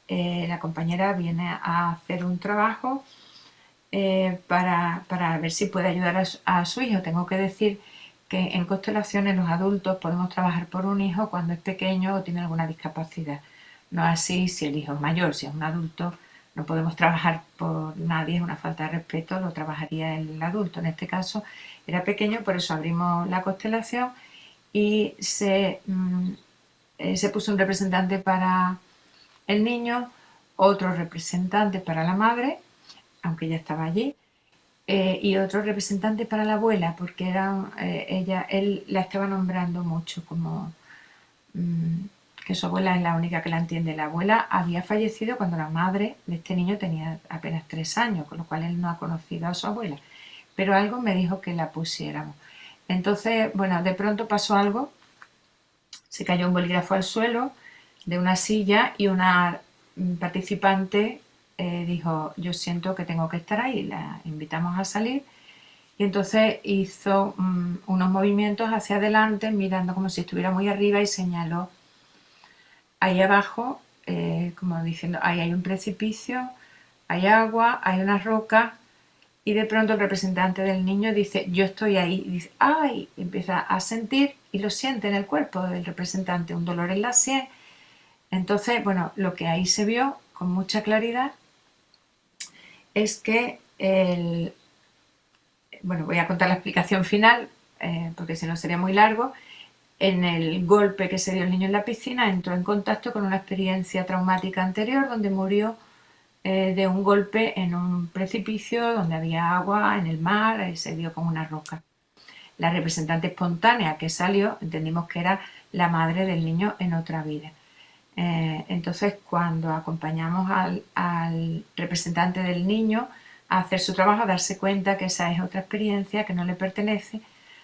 la compañera viene a hacer un trabajo para ver si puede ayudar a su hijo. Tengo que decir que en constelaciones los adultos podemos trabajar por un hijo cuando es pequeño o tiene alguna discapacidad. No así si el hijo es mayor, si es un adulto. No podemos trabajar por nadie, es una falta de respeto, lo trabajaría el adulto. En este caso era pequeño, por eso abrimos la constelación y se puso un representante para el niño, otro representante para la madre, aunque ella estaba allí, y otro representante para la abuela, porque él la estaba nombrando mucho como que su abuela es la única que la entiende. La abuela había fallecido cuando la madre de este niño tenía apenas 3 años, con lo cual él no ha conocido a su abuela, pero algo me dijo que la pusiéramos. Entonces, bueno, de pronto pasó algo, se cayó un bolígrafo al suelo de una silla y una participante dijo: yo siento que tengo que estar ahí, la invitamos a salir, y entonces hizo unos movimientos hacia adelante mirando como si estuviera muy arriba y señaló ahí abajo, como diciendo, ahí hay un precipicio, hay agua, hay una roca, y de pronto el representante del niño dice, yo estoy ahí, y dice, ¡ay! Empieza a sentir y lo siente en el cuerpo del representante, un dolor en la sien. Entonces, bueno, lo que ahí se vio con mucha claridad es que bueno, voy a contar la explicación final, porque si no sería muy largo. En el golpe que se dio el niño en la piscina entró en contacto con una experiencia traumática anterior donde murió de un golpe en un precipicio donde había agua en el mar y se dio con una roca. La representante espontánea que salió entendimos que era la madre del niño en otra vida. Entonces, cuando acompañamos al representante del niño a hacer su trabajo, a darse cuenta que esa es otra experiencia que no le pertenece,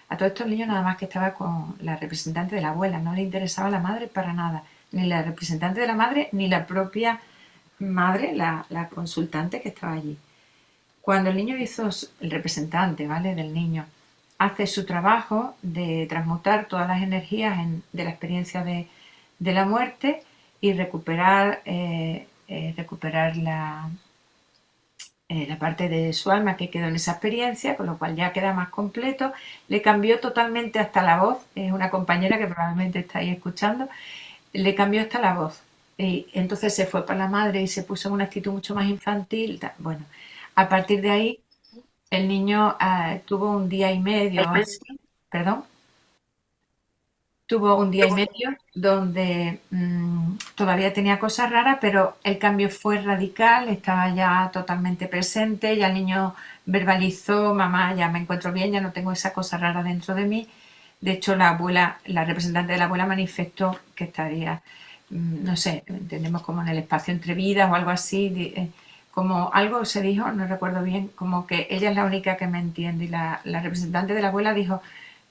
a todos estos niños nada más que estaba con la representante de la abuela, no le interesaba la madre para nada, ni la representante de la madre, ni la propia madre, la consultante que estaba allí. Cuando el niño hizo, el representante, ¿vale?, del niño, hace su trabajo de transmutar todas las energías de la experiencia de la muerte y recuperar la parte de su alma que quedó en esa experiencia, con lo cual ya queda más completo. Le cambió totalmente hasta la voz, es una compañera que probablemente está ahí escuchando, le cambió hasta la voz. Y entonces se fue para la madre y se puso en una actitud mucho más infantil. Bueno, a partir de ahí el niño tuvo un día y medio, así, perdón, tuvo un día y medio donde todavía tenía cosas raras, pero el cambio fue radical, estaba ya totalmente presente, ya el niño verbalizó, mamá, ya me encuentro bien, ya no tengo esa cosa rara dentro de mí. De hecho, la abuela, la representante de la abuela manifestó que estaría, no sé, entendemos como en el espacio entre vidas o algo así, como algo se dijo, no recuerdo bien, como que ella es la única que me entiende. Y la representante de la abuela dijo,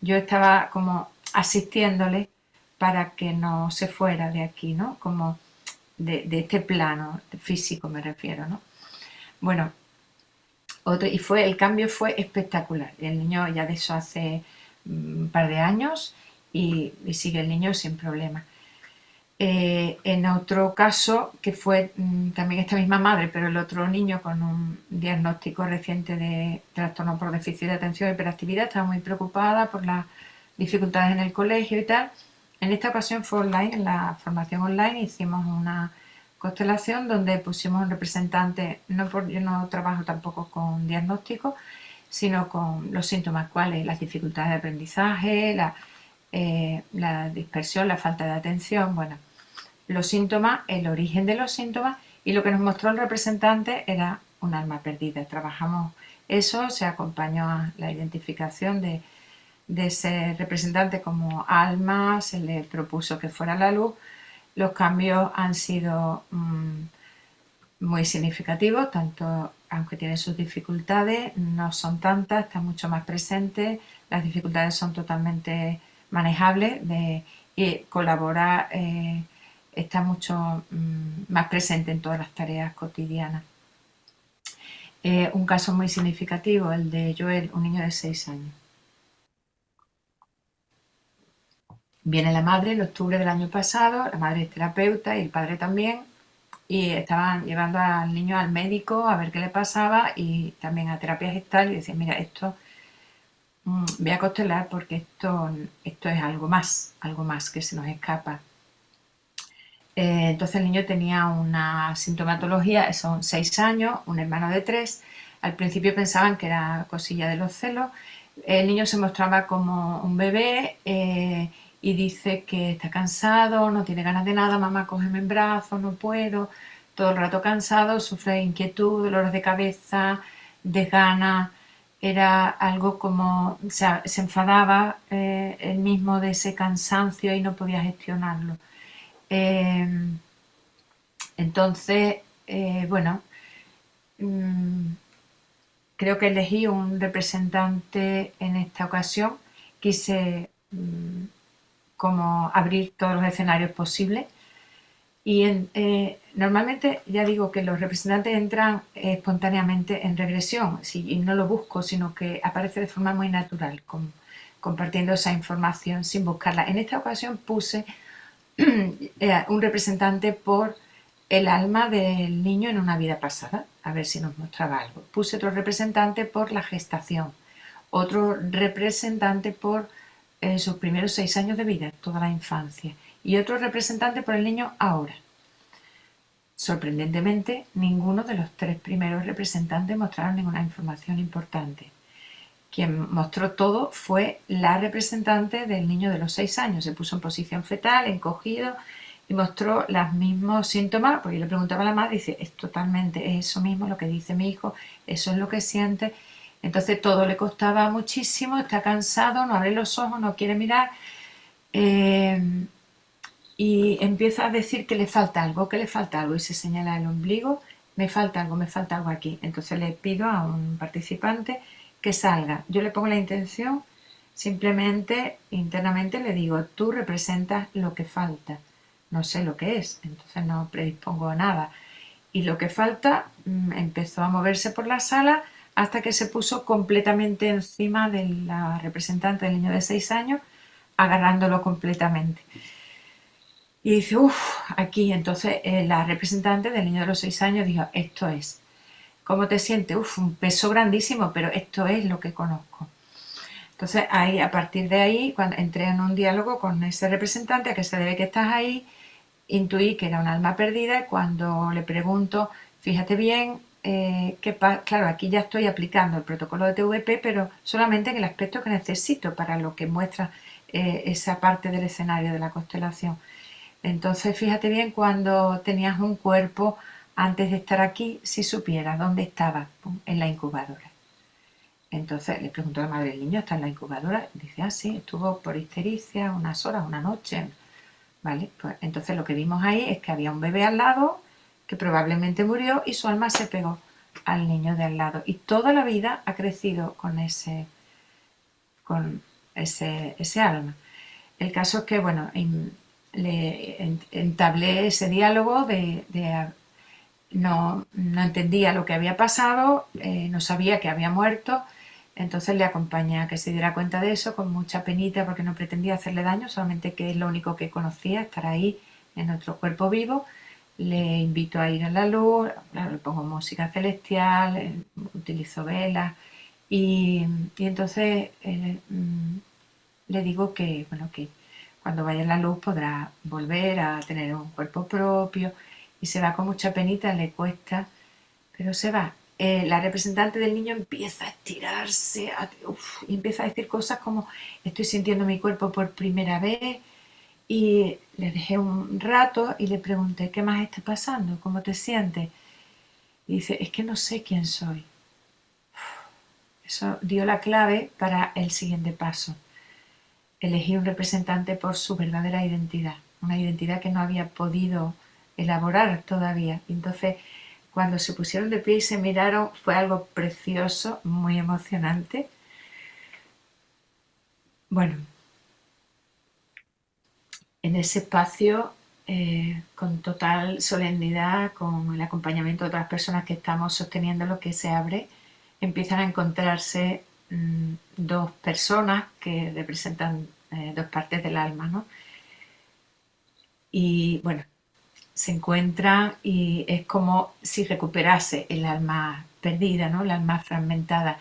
yo estaba como asistiéndole para que no se fuera de aquí, ¿no? Como de este plano físico me refiero, ¿no? Bueno, el cambio fue espectacular. El niño ya de eso hace un par de años y sigue el niño sin problema. En otro caso, que fue también esta misma madre, pero el otro niño con un diagnóstico reciente de trastorno por déficit de atención y hiperactividad, estaba muy preocupada por las dificultades en el colegio y tal. En esta ocasión fue online, en la formación online, hicimos una constelación donde pusimos un representante, yo no trabajo tampoco con diagnóstico, sino con los síntomas, cuáles, las dificultades de aprendizaje, la dispersión, la falta de atención, bueno, los síntomas, el origen de los síntomas, y lo que nos mostró el representante era un alma perdida. Trabajamos eso, se acompañó a la identificación de ese representante como alma, se le propuso que fuera la luz. Los cambios han sido muy significativos, tanto aunque tiene sus dificultades, no son tantas, está mucho más presente, las dificultades son totalmente manejables y colabora, está mucho más presente en todas las tareas cotidianas. Un caso muy significativo, el de Joel, un niño de 6 años. Viene la madre en octubre del año pasado, la madre es terapeuta y el padre también, y estaban llevando al niño al médico a ver qué le pasaba y también a terapia gestal y decían, mira, esto voy a constelar porque esto es algo más que se nos escapa. Entonces el niño tenía una sintomatología, son 6 años, un hermano de 3. Al principio pensaban que era cosilla de los celos. El niño se mostraba como un bebé y dice que está cansado, no tiene ganas de nada, mamá, cógeme en brazos, no puedo, todo el rato cansado, sufre inquietud, dolores de cabeza, desgana, era algo como, o sea, se enfadaba él mismo de ese cansancio y no podía gestionarlo. Entonces, bueno, creo que elegí un representante en esta ocasión. Quise como abrir todos los escenarios posibles y normalmente ya digo que los representantes entran espontáneamente en regresión y no lo busco, sino que aparece de forma muy natural, compartiendo esa información sin buscarla. En esta ocasión puse un representante por el alma del niño en una vida pasada, a ver si nos mostraba algo. Puse otro representante por la gestación, otro representante por sus primeros 6 años de vida, toda la infancia, y otro representante por el niño ahora. Sorprendentemente, ninguno de los 3 primeros representantes mostraron ninguna información importante. Quien mostró todo fue la representante del niño de los 6 años. Se puso en posición fetal, encogido, y mostró los mismos síntomas, porque yo le preguntaba a la madre, dice, es totalmente, es eso mismo lo que dice mi hijo, eso es lo que siente. Entonces todo le costaba muchísimo, está cansado, no abre los ojos, no quiere mirar, y empieza a decir que le falta algo, y se señala el ombligo, me falta algo aquí. Entonces le pido a un participante que salga. Yo le pongo la intención, simplemente internamente le digo, tú representas lo que falta, no sé lo que es, entonces no predispongo a nada. Y lo que falta empezó a moverse por la sala hasta que se puso completamente encima de la representante del niño de 6 años, agarrándolo completamente. Y dice, uff, aquí. Entonces la representante del niño de los 6 años dijo, esto es. ¿Cómo te sientes? Uff, un peso grandísimo, pero esto es lo que conozco. Entonces ahí, a partir de ahí, cuando entré en un diálogo con ese representante, a qué se debe que estás ahí, intuí que era un alma perdida y cuando le pregunto, fíjate bien, claro, aquí ya estoy aplicando el protocolo de TVP, pero solamente en el aspecto que necesito para lo que muestra esa parte del escenario de la constelación. Entonces, fíjate bien cuando tenías un cuerpo antes de estar aquí, si supieras dónde estaba, en la incubadora. Entonces le preguntó a la madre, ¿el niño está en la incubadora? Dice, ah, sí, estuvo por histericia unas horas, una noche. Vale, pues entonces lo que vimos ahí es que había un bebé al lado que probablemente murió y su alma se pegó al niño de al lado. Y toda la vida ha crecido con ese alma. El caso es que, bueno, le entablé ese diálogo no entendía lo que había pasado, no sabía que había muerto, entonces le acompañé a que se diera cuenta de eso con mucha penita porque no pretendía hacerle daño, solamente que es lo único que conocía, estar ahí en otro cuerpo vivo. Le invito a ir a la luz, claro, le pongo música celestial, utilizo velas y entonces le digo que, bueno, que cuando vaya en la luz podrá volver a tener un cuerpo propio y se va con mucha penita, le cuesta, pero se va. La representante del niño empieza a estirarse y empieza a decir cosas como estoy sintiendo mi cuerpo por primera vez y le dejé un rato y le pregunté ¿qué más está pasando? ¿Cómo te sientes? Y dice es que no sé quién soy. Eso dio la clave para el siguiente paso. Elegí un representante por su verdadera identidad, una identidad que no había podido elaborar todavía. Entonces, cuando se pusieron de pie y se miraron, fue algo precioso, muy emocionante. Bueno, en ese espacio, con total solemnidad, con el acompañamiento de otras personas que estamos sosteniendo lo que se abre, empiezan a encontrarse dos personas que representan dos partes del alma, ¿no? Y bueno, se encuentra y es como si recuperase el alma perdida, ¿no? El alma fragmentada.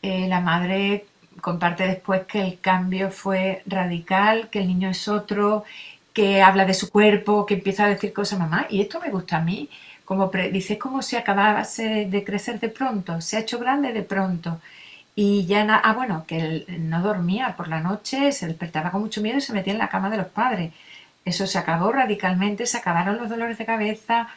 La madre comparte después que el cambio fue radical, que el niño es otro, que habla de su cuerpo, que empieza a decir cosas, mamá, y esto me gusta a mí, dice, es como si acabase de crecer de pronto, se ha hecho grande de pronto. Y ya, bueno, que él no dormía por la noche, se despertaba con mucho miedo y se metía en la cama de los padres. Eso se acabó radicalmente, se acabaron los dolores de cabeza.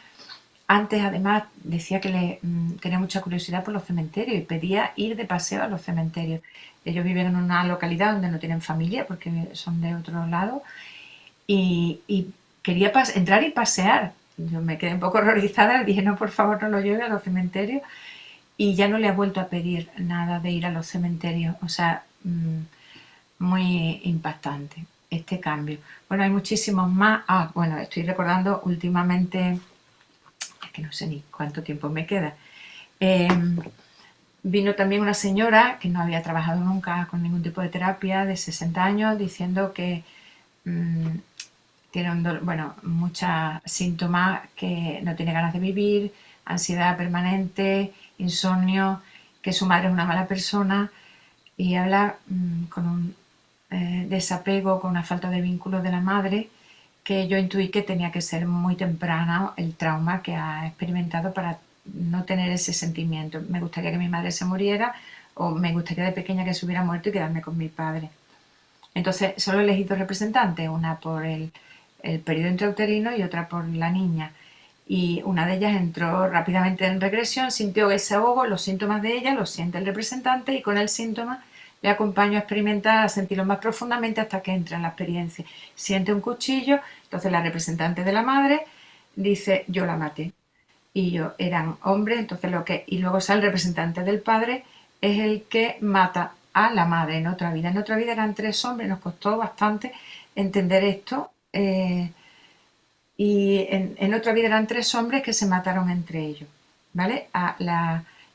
Antes, además, decía que tenía mucha curiosidad por los cementerios y pedía ir de paseo a los cementerios. Ellos viven en una localidad donde no tienen familia porque son de otro lado y quería entrar y pasear. Yo me quedé un poco horrorizada, le dije, no, por favor, no lo lleve a los cementerios y ya no le ha vuelto a pedir nada de ir a los cementerios. O sea, muy impactante este cambio. Bueno, hay muchísimos más. Bueno, estoy recordando últimamente, es que no sé ni cuánto tiempo me queda. Vino también una señora que no había trabajado nunca con ningún tipo de terapia, de 60 años, diciendo que tiene bueno, muchos síntomas, que no tiene ganas de vivir, ansiedad permanente, insomnio, que su madre es una mala persona, y habla con un desapego, con una falta de vínculo de la madre, que yo intuí que tenía que ser muy temprano el trauma que ha experimentado para no tener ese sentimiento. Me gustaría que mi madre se muriera, o me gustaría de pequeña que se hubiera muerto y quedarme con mi padre. Entonces solo he elegido representantes, una por el periodo intrauterino y otra por la niña. Y una de ellas entró rápidamente en regresión, sintió ese ahogo, los síntomas de ella los siente el representante, y con el síntoma le acompaño a experimentar, a sentirlo más profundamente hasta que entra en la experiencia. Siente un cuchillo, entonces la representante de la madre dice: yo la maté. Y yo, eran hombres, entonces y luego sale el representante del padre, es el que mata a la madre en otra vida. En otra vida eran 3 hombres, nos costó bastante entender esto. Y en otra vida eran 3 hombres que se mataron entre ellos, ¿vale?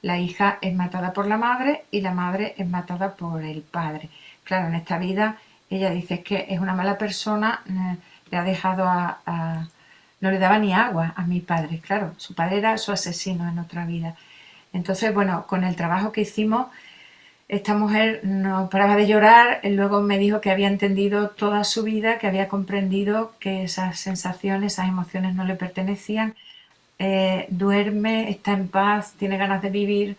La hija es matada por la madre y la madre es matada por el padre. Claro, en esta vida ella dice que es una mala persona, le ha dejado no le daba ni agua a mi padre. Claro, su padre era su asesino en otra vida. Entonces, bueno, con el trabajo que hicimos, esta mujer no paraba de llorar, luego me dijo que había entendido toda su vida, que había comprendido que esas sensaciones, esas emociones no le pertenecían. Duerme, está en paz, tiene ganas de vivir,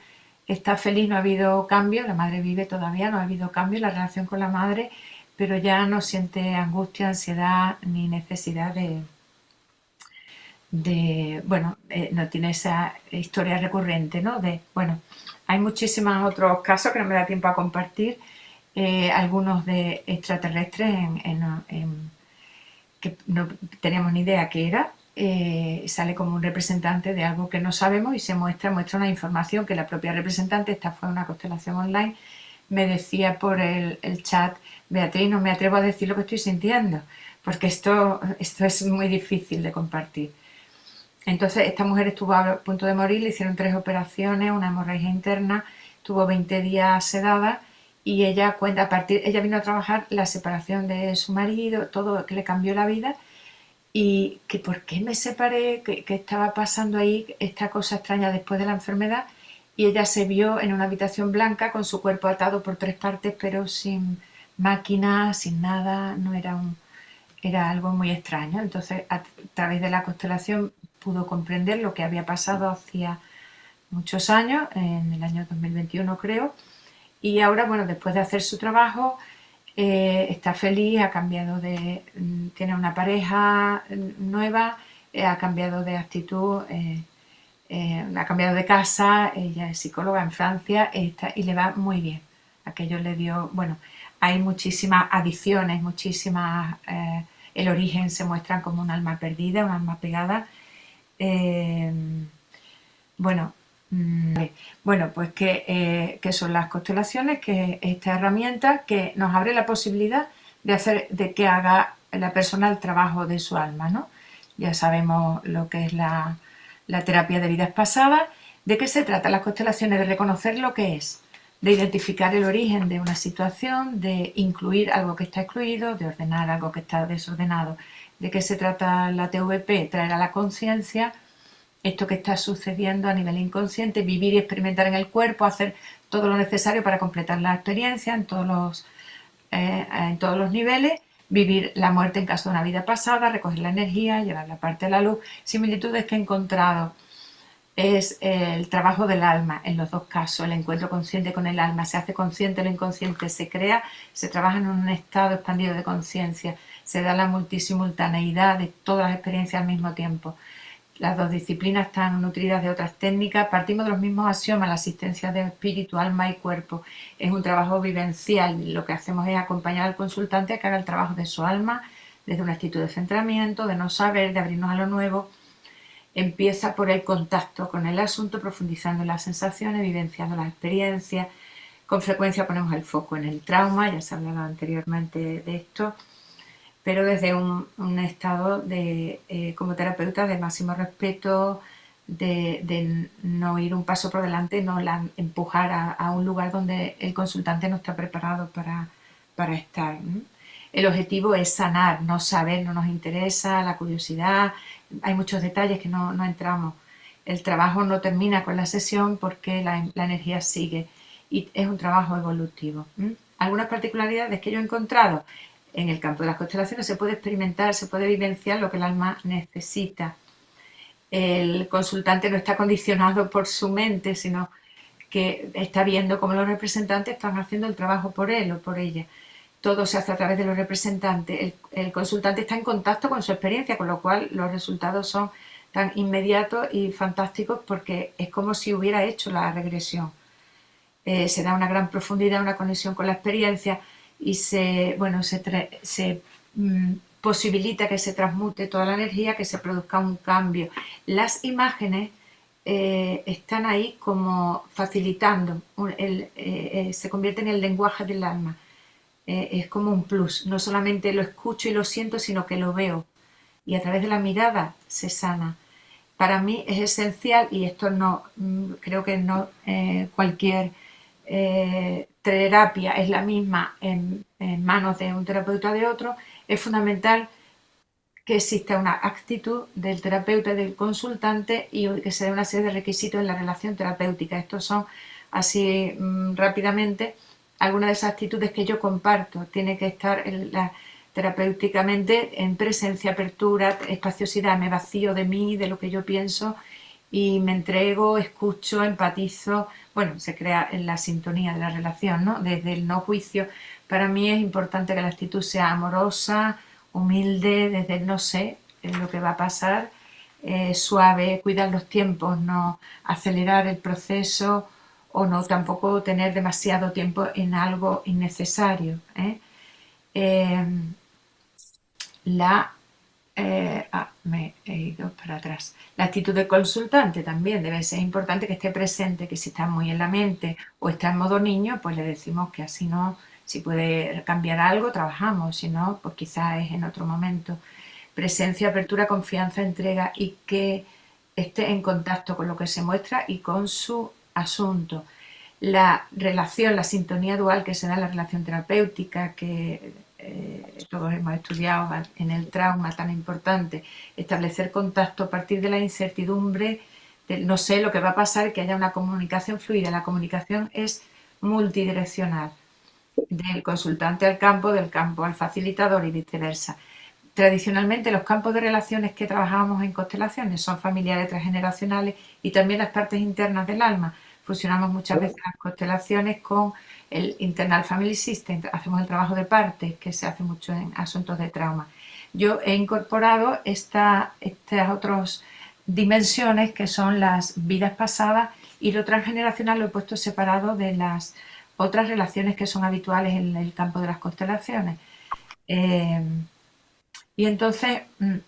está feliz, no ha habido cambio, la madre vive todavía, no ha habido cambio en la relación con la madre, pero ya no siente angustia, ansiedad ni necesidad bueno, no tiene esa historia recurrente, ¿no? Bueno, hay muchísimos otros casos que no me da tiempo a compartir, algunos de extraterrestres que no teníamos ni idea qué era. Sale como un representante de algo que no sabemos y muestra una información que la propia representante, esta fue una constelación online, me decía por el chat: Beatriz, no me atrevo a decir lo que estoy sintiendo, porque esto es muy difícil de compartir. Entonces esta mujer estuvo a punto de morir, le hicieron 3 operaciones, una hemorragia interna, tuvo 20 días sedada, y ella cuenta, ella vino a trabajar la separación de su marido, todo, que le cambió la vida, y que por qué me separé, que estaba pasando ahí esta cosa extraña después de la enfermedad, y ella se vio en una habitación blanca con su cuerpo atado por 3 partes, pero sin máquina, sin nada, no era era algo muy extraño. Entonces, a través de la constelación pudo comprender lo que había pasado hacía muchos años, en el año 2021 creo, y ahora, bueno, después de hacer su trabajo, está feliz, ha cambiado tiene una pareja nueva, ha cambiado de actitud, ha cambiado de casa, ella es psicóloga en Francia, y le va muy bien. Aquello le dio, bueno, hay muchísimas adicciones, muchísimas, el origen se muestra como un alma perdida, un alma pegada. Eh, bueno, bueno, pues que son las constelaciones, que esta herramienta que nos abre la posibilidad de que haga la persona el trabajo de su alma, ¿no? Ya sabemos lo que es la terapia de vidas pasadas. ¿De qué se trata las constelaciones? De reconocer lo que es, de identificar el origen de una situación, de incluir algo que está excluido, de ordenar algo que está desordenado. ¿De qué se trata la TVP? Traer a la conciencia esto que está sucediendo a nivel inconsciente, vivir y experimentar en el cuerpo, hacer todo lo necesario para completar la experiencia en todos los niveles, vivir la muerte en caso de una vida pasada, recoger la energía, llevar la parte de la luz. Similitudes que he encontrado es el trabajo del alma en los dos casos, el encuentro consciente con el alma, se hace consciente, lo inconsciente se crea, se trabaja en un estado expandido de conciencia, se da la multisimultaneidad de todas las experiencias al mismo tiempo. Las dos disciplinas están nutridas de otras técnicas, partimos de los mismos axiomas, la asistencia de espíritu, alma y cuerpo. Es un trabajo vivencial, lo que hacemos es acompañar al consultante a que haga el trabajo de su alma, desde una actitud de centramiento, de no saber, de abrirnos a lo nuevo. Empieza por el contacto con el asunto, profundizando en las sensaciones, vivenciando las experiencias. Con frecuencia ponemos el foco en el trauma, ya se ha hablado anteriormente de esto, pero desde un estado como terapeuta de máximo respeto, de no ir un paso por delante, no empujar a un lugar donde el consultante no está preparado para estar, ¿no? el objetivo es sanar, no saber, no nos interesa, la curiosidad, hay muchos detalles que no entramos. El trabajo no termina con la sesión porque la energía sigue y es un trabajo evolutivo. Algunas particularidades que yo he encontrado en el campo de las constelaciones: se puede experimentar, se puede vivenciar lo que el alma necesita. El consultante no está condicionado por su mente, sino que está viendo cómo los representantes están haciendo el trabajo por él o por ella. Todo se hace a través de los representantes. El consultante está en contacto con su experiencia, con lo cual los resultados son tan inmediatos y fantásticos porque es como si hubiera hecho la regresión. Se da una gran profundidad, una conexión con la experiencia y se posibilita que se transmute toda la energía, que se produzca un cambio. Las imágenes están ahí como facilitando, se convierte en el lenguaje del alma. Es como un plus, no solamente lo escucho y lo siento, sino que lo veo y a través de la mirada se sana. Para mí es esencial, y esto no creo que no cualquier terapia es la misma en manos de un terapeuta o de otro. Es fundamental que exista una actitud del terapeuta y del consultante y que se dé una serie de requisitos en la relación terapéutica. Estos son, así rápidamente, algunas de esas actitudes que yo comparto. Tiene que estar terapéuticamente en presencia, apertura, espaciosidad. Me vacío de mí, de lo que yo pienso y me entrego, escucho, empatizo. Bueno, se crea en la sintonía de la relación, ¿no? Desde el no juicio. Para mí es importante que la actitud sea amorosa, humilde, desde el no sé lo que va a pasar, suave, cuidar los tiempos, no acelerar el proceso o no tampoco tener demasiado tiempo en algo innecesario. Me he ido para atrás. La actitud de consultante también debe ser importante, que esté presente, que si está muy en la mente o está en modo niño, pues le decimos que así no, si puede cambiar algo, trabajamos, si no, pues quizás es en otro momento. Presencia, apertura, confianza, entrega y que esté en contacto con lo que se muestra y con su asunto. La relación, la sintonía dual que se da en la relación terapéutica, que todos hemos estudiado en el trauma tan importante, establecer contacto a partir de la incertidumbre, no sé lo que va a pasar, que haya una comunicación fluida. La comunicación es multidireccional, del consultante al campo, del campo al facilitador y viceversa. Tradicionalmente los campos de relaciones que trabajamos en constelaciones son familiares, transgeneracionales y también las partes internas del alma. Fusionamos muchas veces las constelaciones con el Internal Family System, hacemos el trabajo de partes que se hace mucho en asuntos de trauma. Yo he incorporado estas otras dimensiones que son las vidas pasadas, y lo transgeneracional lo he puesto separado de las otras relaciones que son habituales en el campo de las constelaciones. Y entonces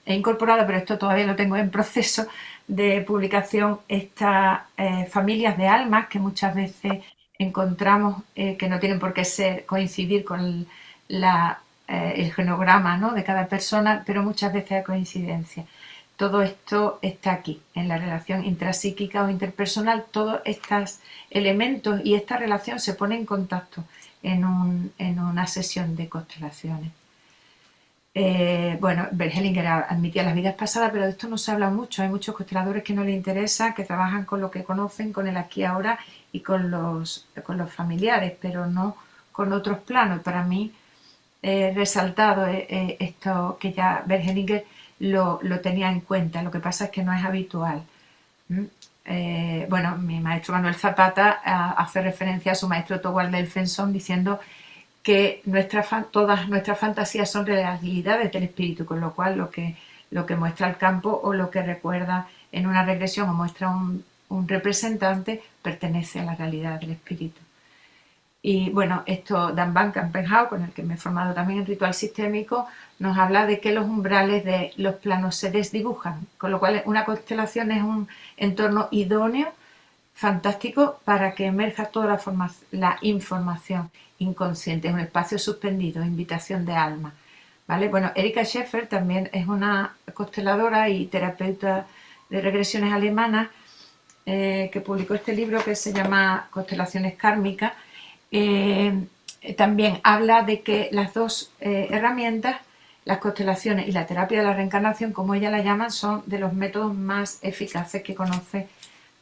he incorporado, pero esto todavía lo tengo en proceso de publicación, estas familias de almas que muchas veces encontramos, que no tienen por qué coincidir con el genograma, ¿no?, de cada persona, pero muchas veces hay coincidencia. Todo esto está aquí, en la relación intrapsíquica o interpersonal. Todos estos elementos y esta relación se ponen en contacto en una sesión de constelaciones. Bergelinger admitía las vidas pasadas, pero de esto no se habla mucho. Hay muchos consteladores que no les interesa, que trabajan con lo que conocen, con el aquí y ahora y con los familiares, pero no con otros planos. Para mí, resaltado esto, que ya Bergelinger lo tenía en cuenta. Lo que pasa es que no es habitual. Mi maestro Manuel Zapata hace referencia a su maestro Toward Delfenson, diciendo que todas nuestras fantasías son realidades del espíritu, con lo cual lo que muestra el campo o lo que recuerda en una regresión o muestra un representante pertenece a la realidad del espíritu. Y bueno, Dan Van Kampenhauer, con el que me he formado también en ritual sistémico, nos habla de que los umbrales de los planos se desdibujan, con lo cual una constelación es un entorno idóneo, fantástico, para que emerja toda la información inconsciente. Es un espacio suspendido, invitación de alma, ¿vale? Bueno, Erika Scheffer también es una consteladora y terapeuta de regresiones alemanas, que publicó este libro que se llama Constelaciones Kármicas. también habla de que las dos herramientas, las constelaciones y la terapia de la reencarnación, como ella la llama, son de los métodos más eficaces que conoce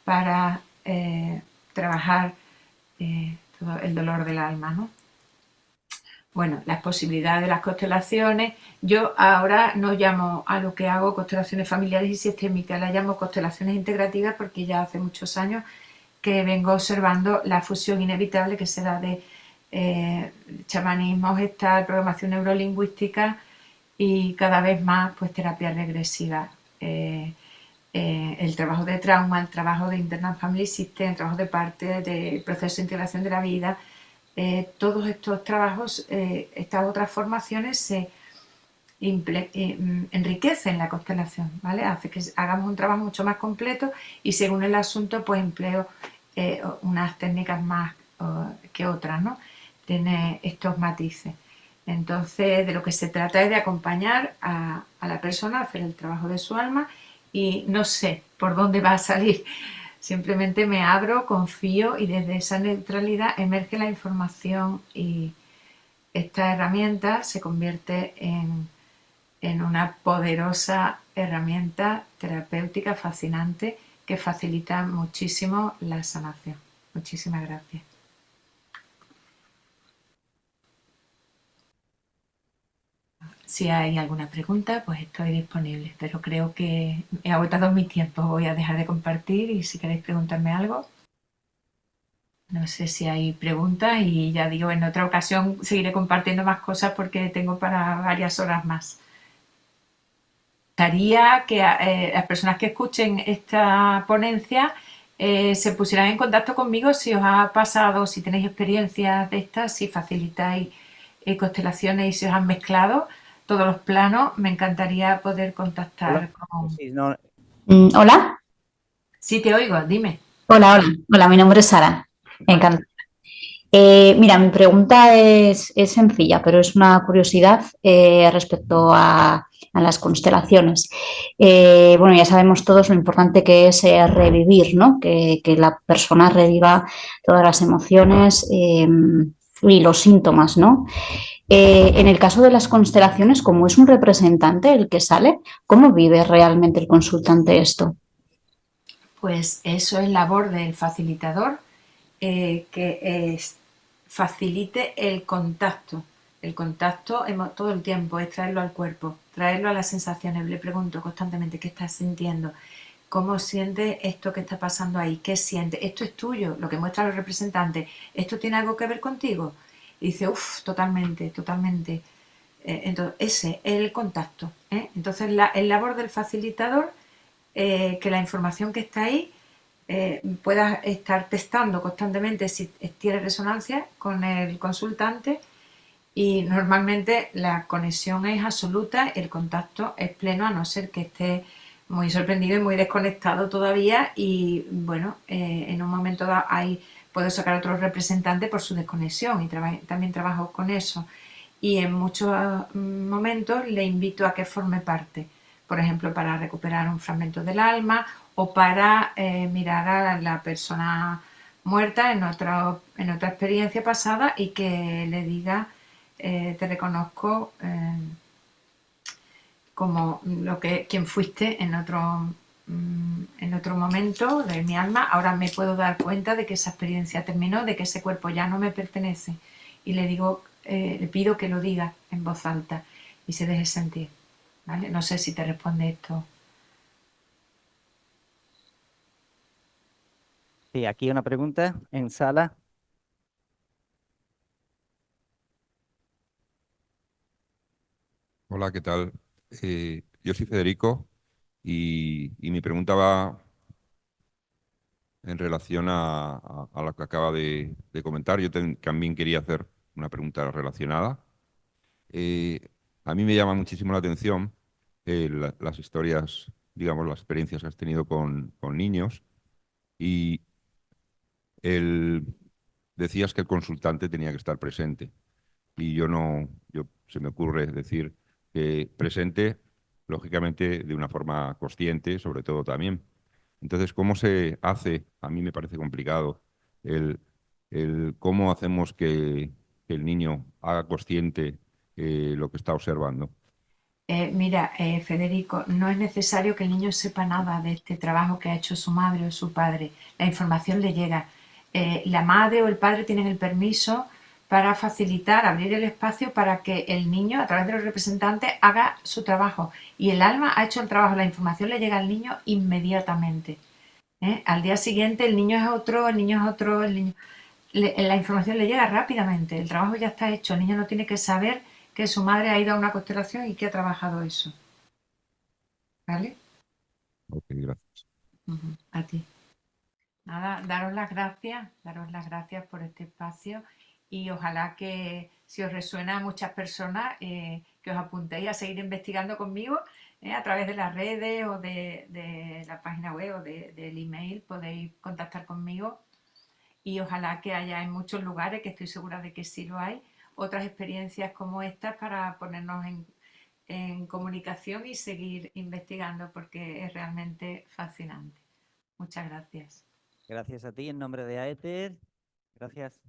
para trabajar todo el dolor del alma, ¿no? Bueno, las posibilidades de las constelaciones. Yo ahora no llamo a lo que hago constelaciones familiares y sistémicas, las llamo constelaciones integrativas porque ya hace muchos años que vengo observando la fusión inevitable que se da de chamanismo gestal, programación neurolingüística y cada vez más pues terapia regresiva. El trabajo de trauma, el trabajo de Internal Family System, el trabajo de parte del proceso de integración de la vida, todos estos trabajos, estas otras formaciones se enriquecen la constelación, ¿vale? Hace que hagamos un trabajo mucho más completo y según el asunto pues empleo unas técnicas más que otras, ¿no? Tiene estos matices. Entonces, de lo que se trata es de acompañar a la persona a hacer el trabajo de su alma y no sé por dónde va a salir. Simplemente me abro, confío y desde esa neutralidad emerge la información y esta herramienta se convierte en una poderosa herramienta terapéutica fascinante que facilita muchísimo la sanación. Muchísimas gracias. Si hay alguna pregunta, pues estoy disponible, pero creo que he agotado mi tiempo. Voy a dejar de compartir y si queréis preguntarme algo, no sé si hay preguntas y ya digo, en otra ocasión seguiré compartiendo más cosas porque tengo para varias horas más. Gustaría que las personas que escuchen esta ponencia se pusieran en contacto conmigo si os ha pasado, si tenéis experiencias de estas, si facilitáis constelaciones y si os han mezclado todos los planos, me encantaría poder Hola. contactar con... Sí, no, Hola, Sí, te oigo, dime. hola, mi nombre es Sara. Hola. Encantada. Mira, mi pregunta es sencilla, pero es una curiosidad respecto a las constelaciones. Bueno, ya sabemos todos lo importante que es revivir, ¿no? Que la persona reviva todas las emociones y los síntomas, ¿no? En el caso de las constelaciones, como es un representante el que sale, ¿cómo vive realmente el consultante esto? Pues eso es labor del facilitador, que facilite el contacto todo el tiempo, es traerlo al cuerpo, traerlo a las sensaciones. Le pregunto constantemente qué estás sintiendo, cómo sientes esto que está pasando ahí, qué sientes, esto es tuyo, lo que muestra los representantes, esto tiene algo que ver contigo. Y dice, uff, totalmente, totalmente. Entonces, ese es el contacto. Entonces, el labor del facilitador, que la información que está ahí puedas estar testando constantemente si tiene resonancia con el consultante y normalmente la conexión es absoluta, el contacto es pleno a no ser que esté muy sorprendido y muy desconectado todavía y bueno, en un momento dado puedo sacar otros representantes por su desconexión y también trabajo con eso y en muchos momentos le invito a que forme parte, por ejemplo, para recuperar un fragmento del alma o para mirar a la persona muerta en otra experiencia pasada y que le diga, te reconozco como quien fuiste en otro momento de mi alma, ahora me puedo dar cuenta de que esa experiencia terminó, de que ese cuerpo ya no me pertenece y le digo, le pido que lo diga en voz alta y se deje sentir, ¿vale? No sé si te responde esto. sí, aquí una pregunta en sala. Hola, ¿qué tal? Yo soy Federico y mi pregunta va en relación a lo que acaba de comentar. Yo también quería hacer una pregunta relacionada. Eh, a mí me llama muchísimo la atención las historias, digamos, las experiencias que has tenido con niños y decías que el consultante tenía que estar presente. Y yo no, se me ocurre decir que presente, lógicamente, de una forma consciente, sobre todo también. Entonces, ¿cómo se hace? A mí me parece complicado el cómo hacemos que que el niño haga consciente lo que está observando? Mira, Federico, no es necesario que el niño sepa nada de este trabajo que ha hecho su madre o su padre. La información le llega. La madre o el padre tienen el permiso para facilitar, abrir el espacio para que el niño, a través de los representantes, haga su trabajo. Y el alma ha hecho el trabajo. La información le llega al niño inmediatamente. Al día siguiente el niño es otro, el niño es otro, la información le llega rápidamente. El trabajo ya está hecho. El niño no tiene que saber que su madre ha ido a una constelación y que ha trabajado eso. ¿Vale? Ok, gracias. A ti. Nada, daros las gracias por este espacio y ojalá que si os resuena a muchas personas, que os apuntéis a seguir investigando conmigo a través de las redes o de la página web o del email, podéis contactar conmigo y ojalá que haya en muchos lugares, que estoy segura de que sí lo hay, otras experiencias como estas para ponernos en comunicación y seguir investigando porque es realmente fascinante. Muchas gracias. Gracias a ti en nombre de AETER. Gracias.